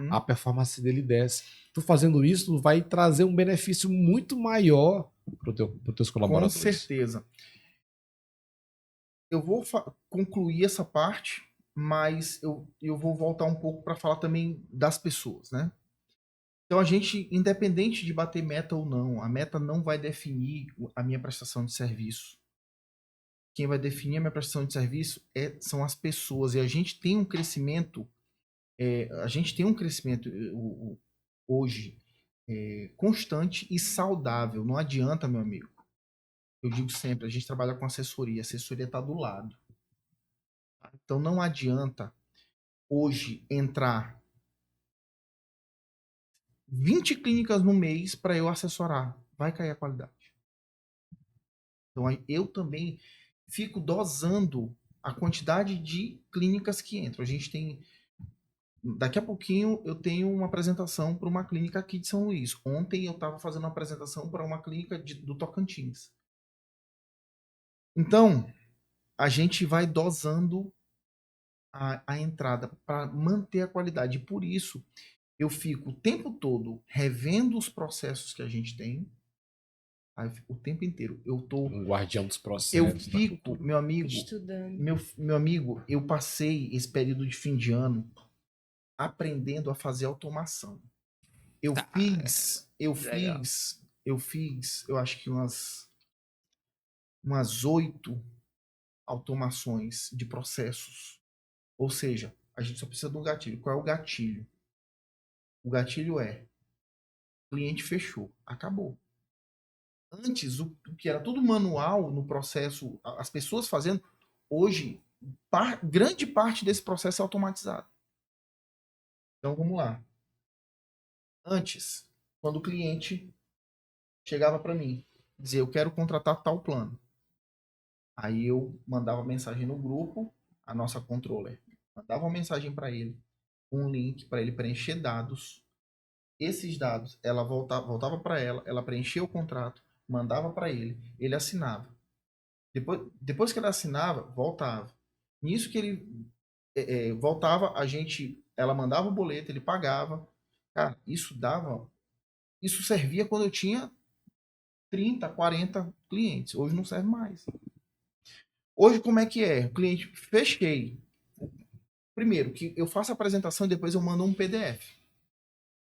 a performance dele desce. Tu fazendo isso, tu vai trazer um benefício muito maior para os teus colaboradores. Com certeza. Eu vou concluir essa parte, mas eu vou voltar um pouco para falar também das pessoas, né? Então a gente, independente de bater meta ou não, a meta não vai definir a minha prestação de serviço. Quem vai definir a minha prestação de serviço são as pessoas. E a gente tem um crescimento, hoje constante e saudável. Não adianta, meu amigo. Eu digo sempre, a gente trabalha com assessoria. A assessoria está do lado. Então não adianta hoje entrar 20 clínicas no mês para eu assessorar. Vai cair a qualidade. Então eu também fico dosando a quantidade de clínicas que entram. A gente tem... Daqui a pouquinho eu tenho uma apresentação para uma clínica aqui de São Luís. Ontem eu estava fazendo uma apresentação para uma clínica do Tocantins. Então, a gente vai dosando a entrada para manter a qualidade. E por isso, eu fico o tempo todo revendo os processos que a gente tem. Aí eu fico o tempo inteiro. Eu tô. Um guardião dos processos. Eu fico, meu amigo. Estudando. Meu amigo, eu passei esse período de fim de ano aprendendo a fazer automação. Eu fiz, eu acho que umas 8 automações de processos. Ou seja, a gente só precisa de um gatilho. Qual é o gatilho? O gatilho é: o cliente fechou, acabou. Antes, o que era tudo manual no processo, as pessoas fazendo, hoje, grande parte desse processo é automatizado. Então, vamos lá. Antes, quando o cliente chegava para mim, dizia: eu quero contratar tal plano. Aí eu mandava mensagem no grupo, a nossa controller mandava uma mensagem para ele, um link para ele preencher dados. Esses dados, ela voltava para ela preenchia o contrato, mandava para ele assinava. Depois que ele assinava, voltava. Nisso que ele voltava, ela mandava o boleto, ele pagava. Cara, isso servia quando eu tinha 30, 40 clientes. Hoje não serve mais. Hoje, como é que é? O cliente, fechei. Primeiro, que eu faço a apresentação e depois eu mando um PDF.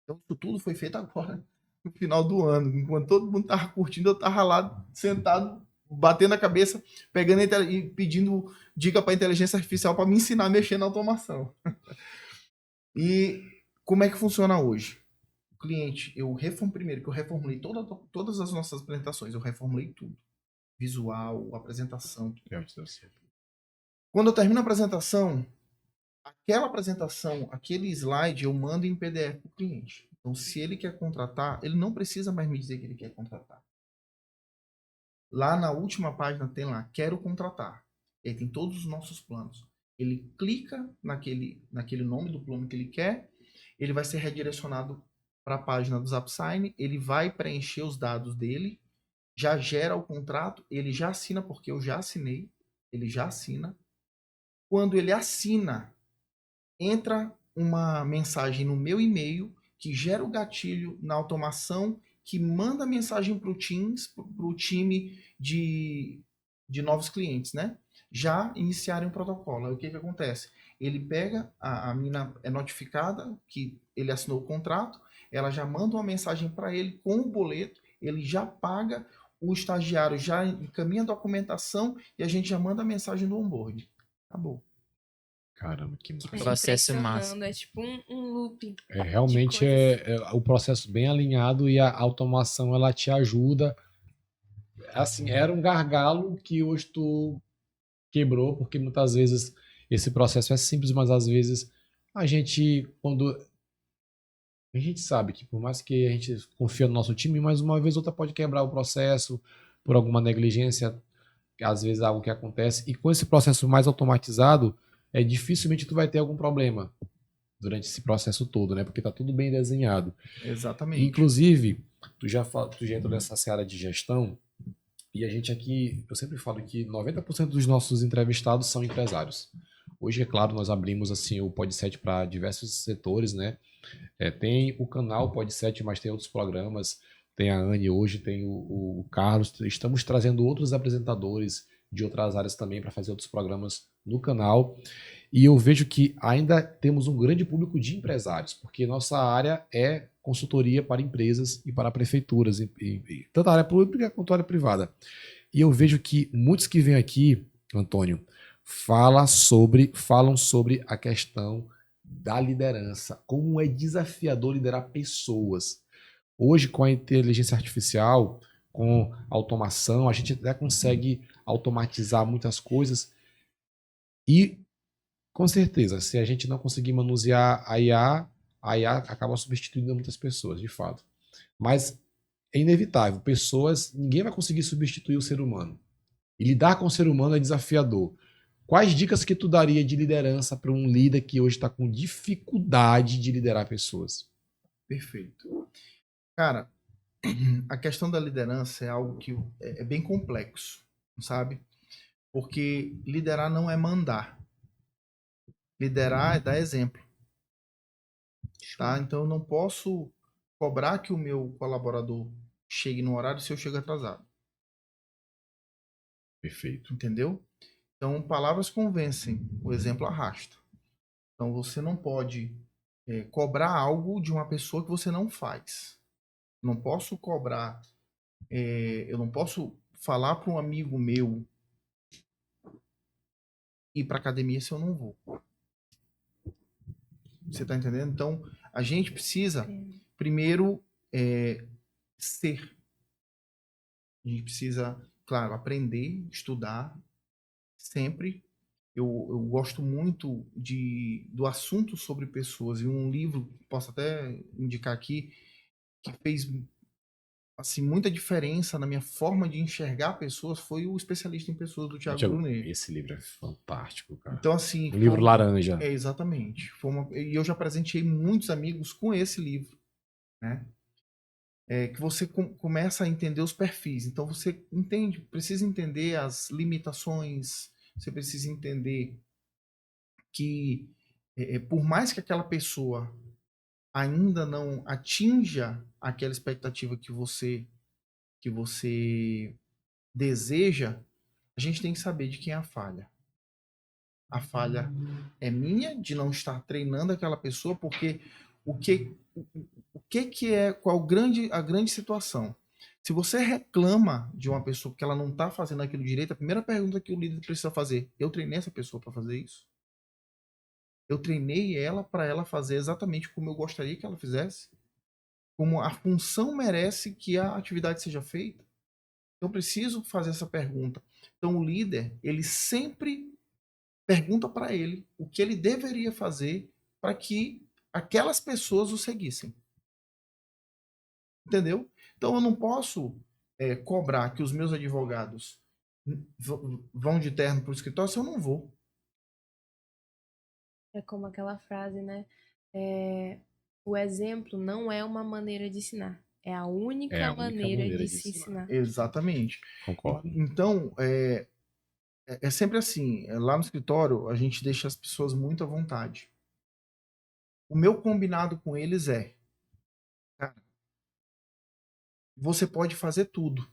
Então, isso tudo foi feito agora, no final do ano. Enquanto todo mundo estava curtindo, eu estava lá, sentado, batendo a cabeça, pegando e pedindo dica para a inteligência artificial para me ensinar a mexer na automação. E como é que funciona hoje? O cliente, primeiro que eu reformulei todas as nossas apresentações, eu reformulei tudo. Visual, apresentação. Quando eu termino a apresentação, aquele slide eu mando em PDF para o cliente. Então, se ele quer contratar, ele não precisa mais me dizer que ele quer contratar. Lá na última página tem lá, quero contratar. Ele tem todos os nossos planos. Ele clica naquele nome do plano que ele quer, ele vai ser redirecionado para a página do ZapSign, ele vai preencher os dados dele, já gera o contrato, ele já assina, porque eu já assinei, ele já assina. Quando ele assina, entra uma mensagem no meu e-mail que gera o gatilho na automação, que manda a mensagem para o time de novos clientes, né? Já iniciarem o protocolo. Aí o que acontece? Ele pega, a mina é notificada que ele assinou o contrato, ela já manda uma mensagem para ele com o boleto, ele já paga, o estagiário já encaminha a documentação e a gente já manda a mensagem do onboard. Acabou. Caramba, que massa. Processo massa. É tipo um loop. Realmente é o processo bem alinhado e a automação ela te ajuda. Assim, era um gargalo que hoje tu quebrou, porque muitas vezes esse processo é simples, mas às vezes quando a gente sabe que por mais que a gente confia no nosso time, mais uma vez ou outra pode quebrar o processo por alguma negligência, às vezes algo que acontece, e com esse processo mais automatizado, dificilmente tu vai ter algum problema durante esse processo todo, né? Porque tá tudo bem desenhado. Exatamente. Inclusive, tu já entrou nessa seara de gestão, e a gente aqui, eu sempre falo que 90% dos nossos entrevistados são empresários. Hoje, é claro, nós abrimos assim o Pod7 para diversos setores, né? Tem o canal Pod7, mas tem outros programas. Tem a Anne hoje, tem o Carlos. Estamos trazendo outros apresentadores de outras áreas também para fazer outros programas no canal. E eu vejo que ainda temos um grande público de empresários, porque nossa área é consultoria para empresas e para prefeituras, tanto a área pública quanto a área privada. E eu vejo que muitos que vêm aqui, Antônio, falam sobre a questão da liderança, como é desafiador liderar pessoas. Hoje, com a inteligência artificial, com automação, a gente até consegue automatizar muitas coisas e, com certeza, se a gente não conseguir manusear a IA acaba substituindo muitas pessoas, de fato. Mas é inevitável, ninguém vai conseguir substituir o ser humano. E lidar com o ser humano é desafiador. Quais dicas que tu daria de liderança para um líder que hoje está com dificuldade de liderar pessoas? Perfeito. Cara, a questão da liderança é algo que é bem complexo, sabe? Porque liderar não é mandar. Liderar é dar exemplo. Tá? Então eu não posso cobrar que o meu colaborador chegue no horário se eu chego atrasado. Perfeito. Entendeu? Então, palavras convencem, o exemplo arrasta. Então, você não pode cobrar algo de uma pessoa que você não faz. Não posso cobrar, eu não posso falar para um amigo meu ir para academia se eu não vou. Você está entendendo? Então, a gente precisa, primeiro, ser. A gente precisa, claro, aprender, estudar, sempre. Eu gosto muito do assunto sobre pessoas. E um livro, posso até indicar aqui, que fez assim, muita diferença na minha forma de enxergar pessoas, foi o Especialista em Pessoas, do Thiago Brunet. Esse livro é fantástico, cara. Então, assim... O livro laranja. Exatamente. E eu já presenteei muitos amigos com esse livro, né? Que você começa a entender os perfis. Então, você precisa entender as limitações, você precisa entender que, por mais que aquela pessoa ainda não atinja aquela expectativa que você deseja, a gente tem que saber de quem é a falha. A falha é minha de não estar treinando aquela pessoa, porque qual a grande situação? Se você reclama de uma pessoa porque ela não está fazendo aquilo direito, a primeira pergunta que o líder precisa fazer: eu treinei essa pessoa para fazer isso? Eu treinei ela para ela fazer exatamente como eu gostaria que ela fizesse? Como a função merece que a atividade seja feita? Eu preciso fazer essa pergunta. Então o líder, ele sempre pergunta para ele o que ele deveria fazer para que aquelas pessoas o seguissem. Entendeu? Então eu não posso cobrar que os meus advogados vão de terno para o escritório se eu não vou. É como aquela frase, né? O exemplo não é uma maneira de ensinar. É a única maneira de se ensinar. Exatamente. Concordo. Então, é sempre assim. Lá no escritório, a gente deixa as pessoas muito à vontade. O meu combinado com eles cara, você pode fazer tudo,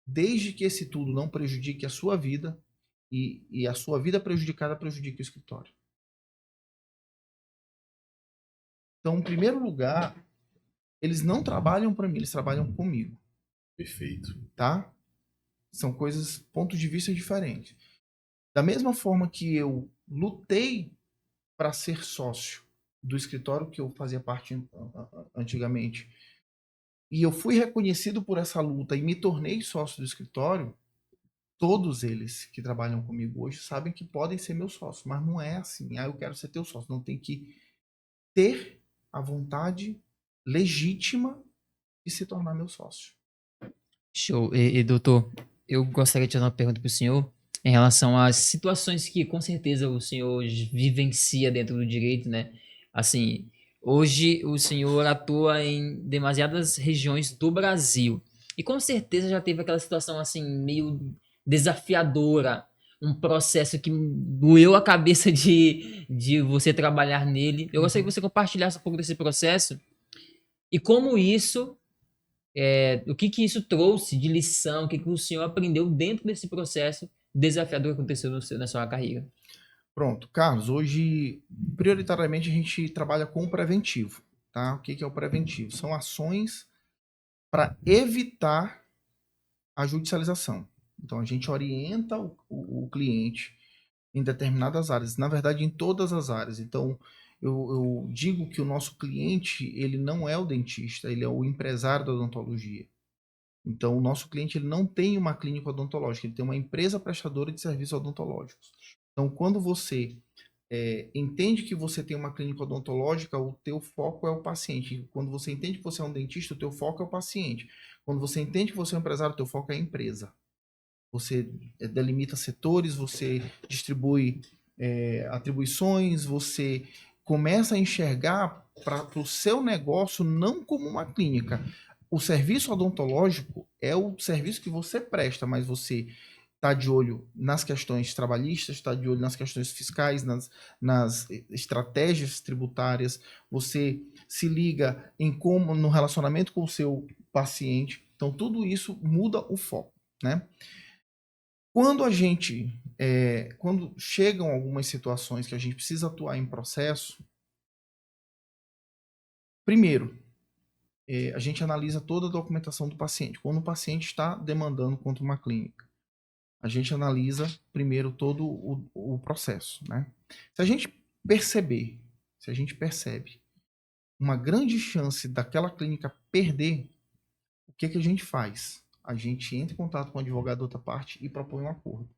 desde que esse tudo não prejudique a sua vida e a sua vida prejudicada prejudique o escritório. Então, em primeiro lugar, eles não trabalham para mim, eles trabalham comigo. Perfeito. Tá? São pontos de vista diferentes. Da mesma forma que eu lutei para ser sócio do escritório que eu fazia parte antigamente, e eu fui reconhecido por essa luta e me tornei sócio do escritório, todos eles que trabalham comigo hoje sabem que podem ser meus sócios, mas não é assim. Eu quero ser teu sócio. Não, tem que ter a vontade legítima de se tornar meu sócio. Show. E doutor, eu gostaria de fazer uma pergunta para o senhor em relação às situações que com certeza o senhor vivencia dentro do direito, né? Assim, hoje o senhor atua em demasiadas regiões do Brasil e com certeza já teve aquela situação assim meio desafiadora, um processo que doeu a cabeça de você trabalhar nele. Eu gostaria que você compartilhasse um pouco desse processo e como isso o que isso trouxe de lição, o que o senhor aprendeu dentro desse processo desafiador que aconteceu na sua carreira? Pronto, Carlos, hoje, prioritariamente, a gente trabalha com o preventivo, tá? O que é o preventivo? São ações para evitar a judicialização. Então, a gente orienta o cliente em determinadas áreas, na verdade, em todas as áreas. Então, eu digo que o nosso cliente, ele não é o dentista, ele é o empresário da odontologia. Então, o nosso cliente ele não tem uma clínica odontológica, ele tem uma empresa prestadora de serviços odontológicos. Então, quando você entende que você tem uma clínica odontológica, o teu foco é o paciente. Quando você entende que você é um dentista, o teu foco é o paciente. Quando você entende que você é um empresário, o teu foco é a empresa. Você delimita setores, você distribui atribuições, você começa a enxergar para o seu negócio não como uma clínica. O serviço odontológico é o serviço que você presta, mas você está de olho nas questões trabalhistas, está de olho nas questões fiscais, nas estratégias tributárias, você se liga em como no relacionamento com o seu paciente. Então, tudo isso muda o foco, né? Quando quando chegam algumas situações que a gente precisa atuar em processo, primeiro, a gente analisa toda a documentação do paciente. Quando o paciente está demandando contra uma clínica, a gente analisa primeiro todo o processo, né? Se a gente percebe uma grande chance daquela clínica perder, o que a gente faz? A gente entra em contato com o advogado da outra parte e propõe um acordo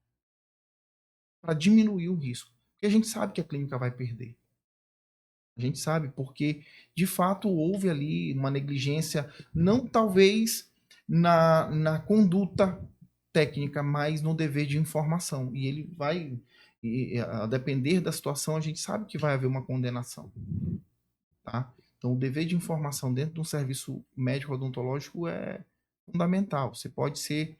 para diminuir o risco. Porque a gente sabe que a clínica vai perder. A gente sabe porque, de fato, houve ali uma negligência, não talvez na conduta técnica, mas no dever de informação. E ele vai, a depender da situação, a gente sabe que vai haver uma condenação. Tá? Então, o dever de informação dentro de um serviço médico odontológico é fundamental. Você pode ser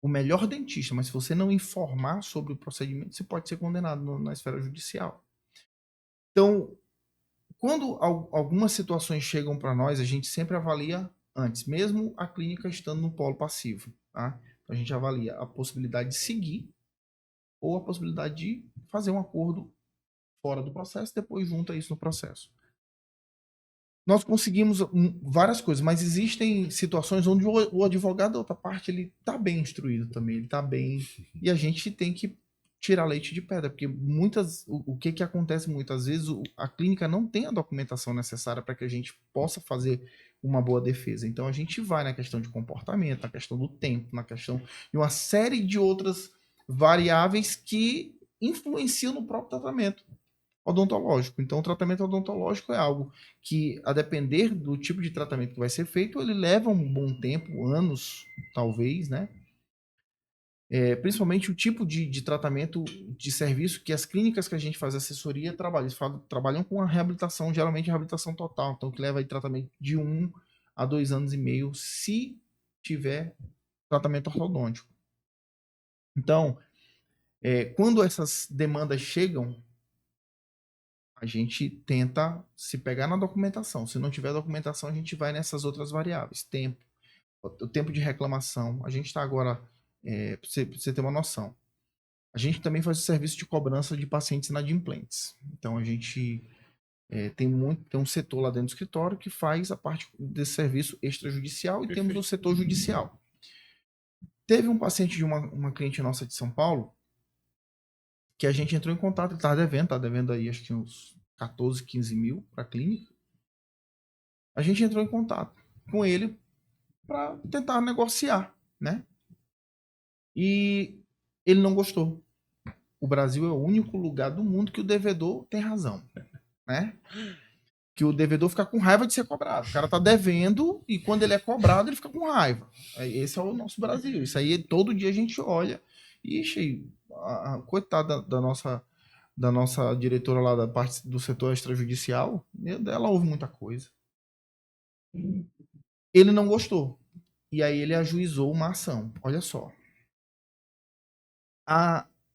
o melhor dentista, mas se você não informar sobre o procedimento, você pode ser condenado na esfera judicial. Então, quando algumas situações chegam para nós, a gente sempre avalia antes, mesmo a clínica estando no polo passivo. Tá? A gente avalia a possibilidade de seguir ou a possibilidade de fazer um acordo fora do processo, depois junta isso no processo. Nós conseguimos várias coisas, mas existem situações onde o advogado da outra parte ele está bem instruído também, ele está bem, e a gente tem que tirar leite de pedra, porque o que acontece muitas vezes, a clínica não tem a documentação necessária para que a gente possa fazer uma boa defesa. Então a gente vai na questão de comportamento, na questão do tempo, na questão de uma série de outras variáveis que influenciam no próprio tratamento odontológico. Então, o tratamento odontológico é algo que, a depender do tipo de tratamento que vai ser feito, ele leva um bom tempo, anos, talvez, né? Principalmente o tipo de tratamento de serviço que as clínicas que a gente faz assessoria trabalham. Eles trabalham com a reabilitação, geralmente a reabilitação total, então que leva aí tratamento de 1 a 2 anos e meio, se tiver tratamento ortodôntico. Então, quando essas demandas chegam, a gente tenta se pegar na documentação. Se não tiver documentação, a gente vai nessas outras variáveis. Tempo, o tempo de reclamação. A gente está agora, para você ter uma noção, a gente também faz o serviço de cobrança de pacientes inadimplentes. Então, a gente tem um setor lá dentro do escritório que faz a parte desse serviço extrajudicial e temos o setor judicial. Teve um paciente de uma cliente nossa de São Paulo que a gente entrou em contato, ele estava devendo aí acho que uns 14, 15 mil para a clínica. A gente entrou em contato com ele para tentar negociar, né? E ele não gostou. O Brasil é o único lugar do mundo que o devedor tem razão, né? Que o devedor fica com raiva de ser cobrado. O cara tá devendo e quando ele é cobrado, ele fica com raiva. Esse é o nosso Brasil. Isso aí, todo dia a gente olha. Ixi, coitada da nossa diretora lá da parte do setor extrajudicial, ela ouve muita coisa. Ele não gostou. E aí ele ajuizou uma ação. Olha só.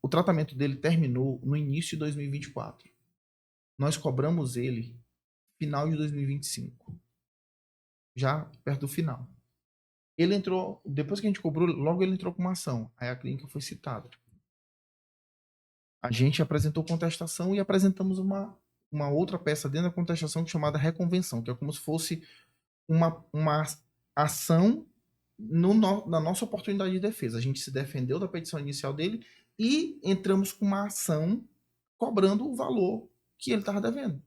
O tratamento dele terminou no início de 2024. Nós cobramos ele final de 2025. Já perto do final. Ele entrou, depois que a gente cobrou, logo ele entrou com uma ação. Aí a clínica foi citada. A gente apresentou contestação e apresentamos uma outra peça dentro da contestação chamada reconvenção, que é como se fosse uma ação na nossa oportunidade de defesa. A gente se defendeu da petição inicial dele e entramos com uma ação cobrando o valor que ele estava devendo.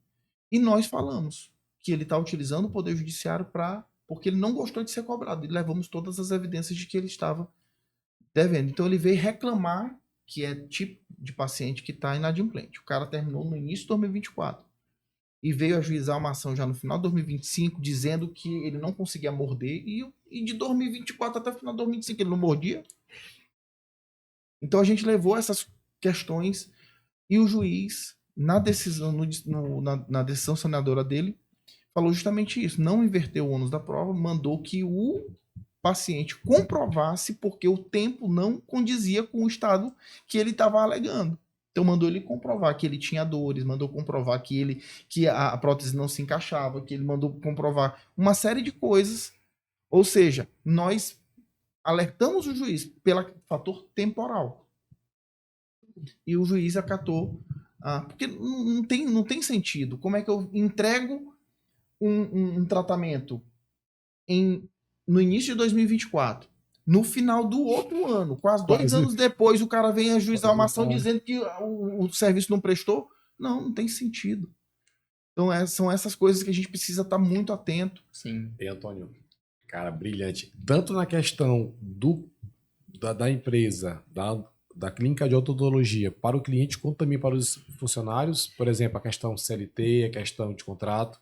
E nós falamos que ele está utilizando o Poder Judiciário porque ele não gostou de ser cobrado. E levamos todas as evidências de que ele estava devendo. Então ele veio reclamar que é tipo de paciente que está inadimplente. O cara terminou no início de 2024 e veio ajuizar uma ação já no final de 2025, dizendo que ele não conseguia morder e de 2024 até o final de 2025 ele não mordia. Então a gente levou essas questões e o juiz, na decisão, na decisão sanadora dele, falou justamente isso. Não inverteu o ônus da prova, mandou que o paciente comprovasse porque o tempo não condizia com o estado que ele estava alegando. Então mandou ele comprovar que ele tinha dores, mandou comprovar que a prótese não se encaixava, que ele mandou comprovar uma série de coisas. Ou seja, nós alertamos o juiz pelo fator temporal. E o juiz acatou, porque não tem sentido. Como é que eu entrego um tratamento no início de 2024, no final do outro ano, quase 2 anos depois, o cara vem ajuizar uma ação dizendo que o serviço não prestou? Não tem sentido. Então são essas coisas que a gente precisa estar muito atento. Sim. E Antônio, cara, brilhante. Tanto na questão da empresa, da clínica de odontologia para o cliente, quanto também para os funcionários. Por exemplo, a questão CLT, a questão de contrato.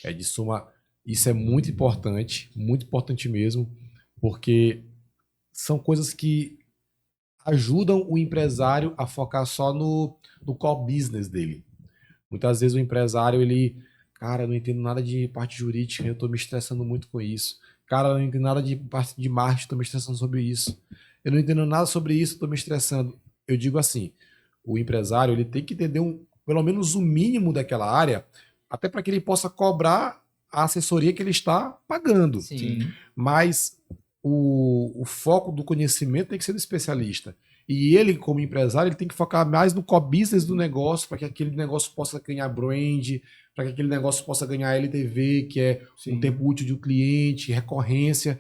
De suma, isso é muito importante mesmo, porque são coisas que ajudam o empresário a focar só no core business dele. Muitas vezes o empresário, cara, eu não entendo nada de parte jurídica, eu estou me estressando muito com isso. Cara, eu não entendo nada de parte de marketing, estou me estressando sobre isso. Eu não entendo nada sobre isso, estou me estressando. Eu digo assim, o empresário ele tem que entender pelo menos o mínimo daquela área, até para que ele possa cobrar a assessoria que ele está pagando. Sim. Mas o foco do conhecimento tem que ser do especialista. E ele, como empresário, ele tem que focar mais no core business do negócio, para que aquele negócio possa ganhar brand, para que aquele negócio possa ganhar LTV, que é um tempo útil de um cliente, recorrência.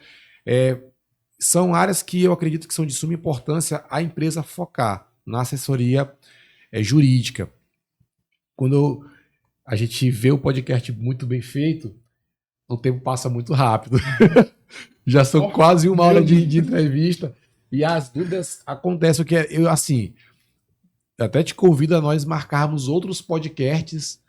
São áreas que eu acredito que são de suma importância a empresa focar na assessoria jurídica. Quando a gente vê o podcast muito bem feito, o tempo passa muito rápido. Já são quase 1 hora de entrevista e as dúvidas acontecem. Eu até te convido a nós marcarmos outros podcasts.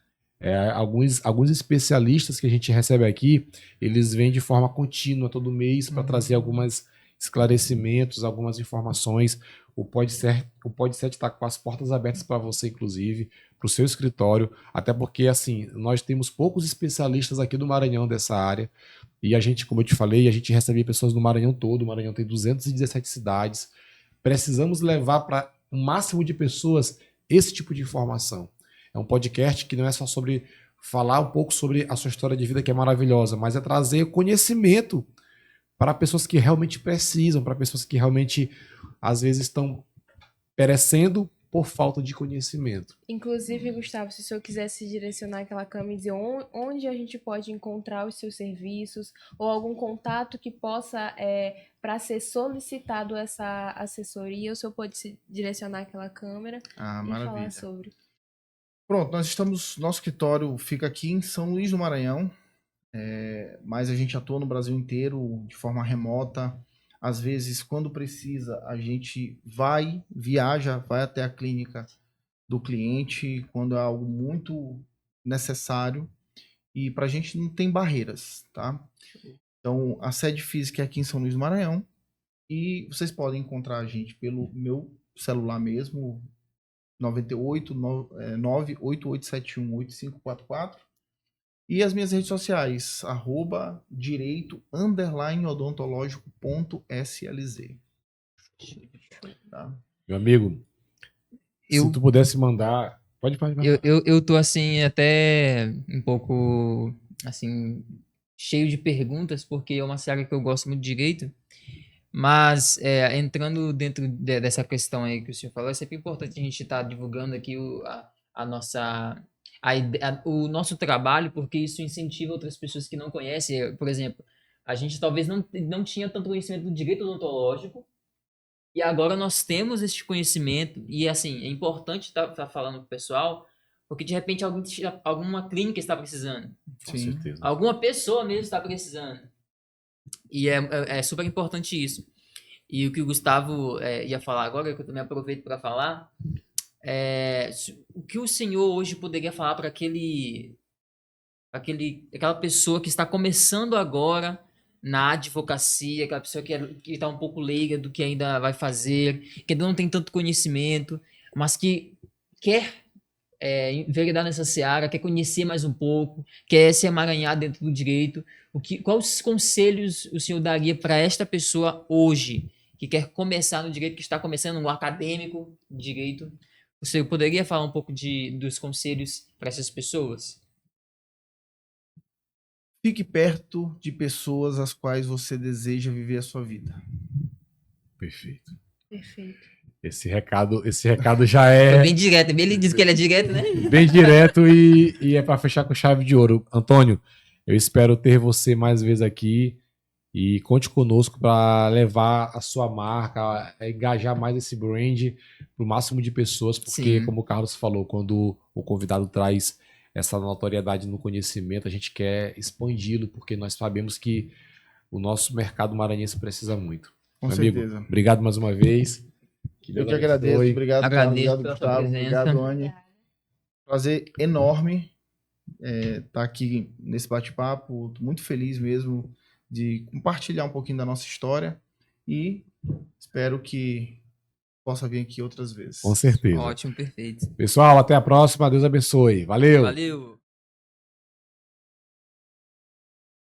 Alguns especialistas que a gente recebe aqui, eles vêm de forma contínua todo mês para trazer alguns esclarecimentos, algumas informações. O Pod7 está com as portas abertas para você, inclusive, para o seu escritório, até porque nós temos poucos especialistas aqui do Maranhão dessa área, e a gente, como eu te falei, a gente recebe pessoas no Maranhão todo. O Maranhão tem 217 cidades. Precisamos levar para o máximo de pessoas esse tipo de informação. É um podcast que não é só sobre falar um pouco sobre a sua história de vida, que é maravilhosa, mas é trazer conhecimento para pessoas que realmente precisam, para pessoas que realmente, às vezes, estão perecendo por falta de conhecimento. Inclusive, Gustavo, se o senhor quisesse direcionar aquela câmera e dizer onde a gente pode encontrar os seus serviços, ou algum contato que possa, para ser solicitado essa assessoria, o senhor pode se direcionar aquela câmera e maravilha. falar sobre. Pronto, nosso escritório fica aqui em São Luís do Maranhão, mas a gente atua no Brasil inteiro de forma remota. Às vezes, quando precisa, a gente viaja, vai até a clínica do cliente, quando é algo muito necessário. E para a gente não tem barreiras, tá? Então, a sede física é aqui em São Luís do Maranhão. E vocês podem encontrar a gente pelo meu celular mesmo, 988718544. E as minhas redes sociais, @direito_odontológico.slz. Tá? Meu amigo, se tu pudesse mandar... Pode. Eu tô até um pouco cheio de perguntas, porque é uma área que eu gosto muito de direito. Mas entrando dentro dessa questão aí que o senhor falou, é sempre importante a gente estar divulgando aqui o nosso trabalho, porque isso incentiva outras pessoas que não conhecem. Por exemplo, a gente talvez não tinha tanto conhecimento do direito odontológico, e agora nós temos este conhecimento, e é importante estar falando para o pessoal, porque de repente alguma clínica está precisando. Com certeza. Alguma pessoa mesmo está precisando. E é super importante isso. E o que o Gustavo ia falar agora, que eu também aproveito para falar, o que o senhor hoje poderia falar para aquela pessoa que está começando agora na advocacia, aquela pessoa que está um pouco leiga do que ainda vai fazer, que ainda não tem tanto conhecimento, mas que quer enveredar nessa seara, quer conhecer mais um pouco, quer se emaranhar dentro do direito, quais conselhos o senhor daria para esta pessoa hoje, que quer começar no direito, que está começando no acadêmico de direito? O senhor poderia falar um pouco dos conselhos para essas pessoas? Fique perto de pessoas às quais você deseja viver a sua vida. Perfeito. Perfeito. Esse recado já é... Foi bem direto. Ele disse que ele é direto, né? Bem direto e é para fechar com chave de ouro. Antônio, eu espero ter você mais vezes aqui e conte conosco para levar a sua marca, engajar mais esse brand para o máximo de pessoas, porque, como o Carlos falou, quando o convidado traz essa notoriedade no conhecimento, a gente quer expandi-lo, porque nós sabemos que o nosso mercado maranhense precisa muito. Com Meu certeza. amigo, obrigado mais uma vez. Eu que agradeço. Obrigado, Carlos. Obrigado, Gustavo. Obrigado, Anny. Prazer enorme estar aqui nesse bate-papo. Tô muito feliz mesmo de compartilhar um pouquinho da nossa história e espero que possa vir aqui outras vezes. Com certeza. Ótimo, perfeito. Pessoal, até a próxima. Deus abençoe. Valeu. Valeu.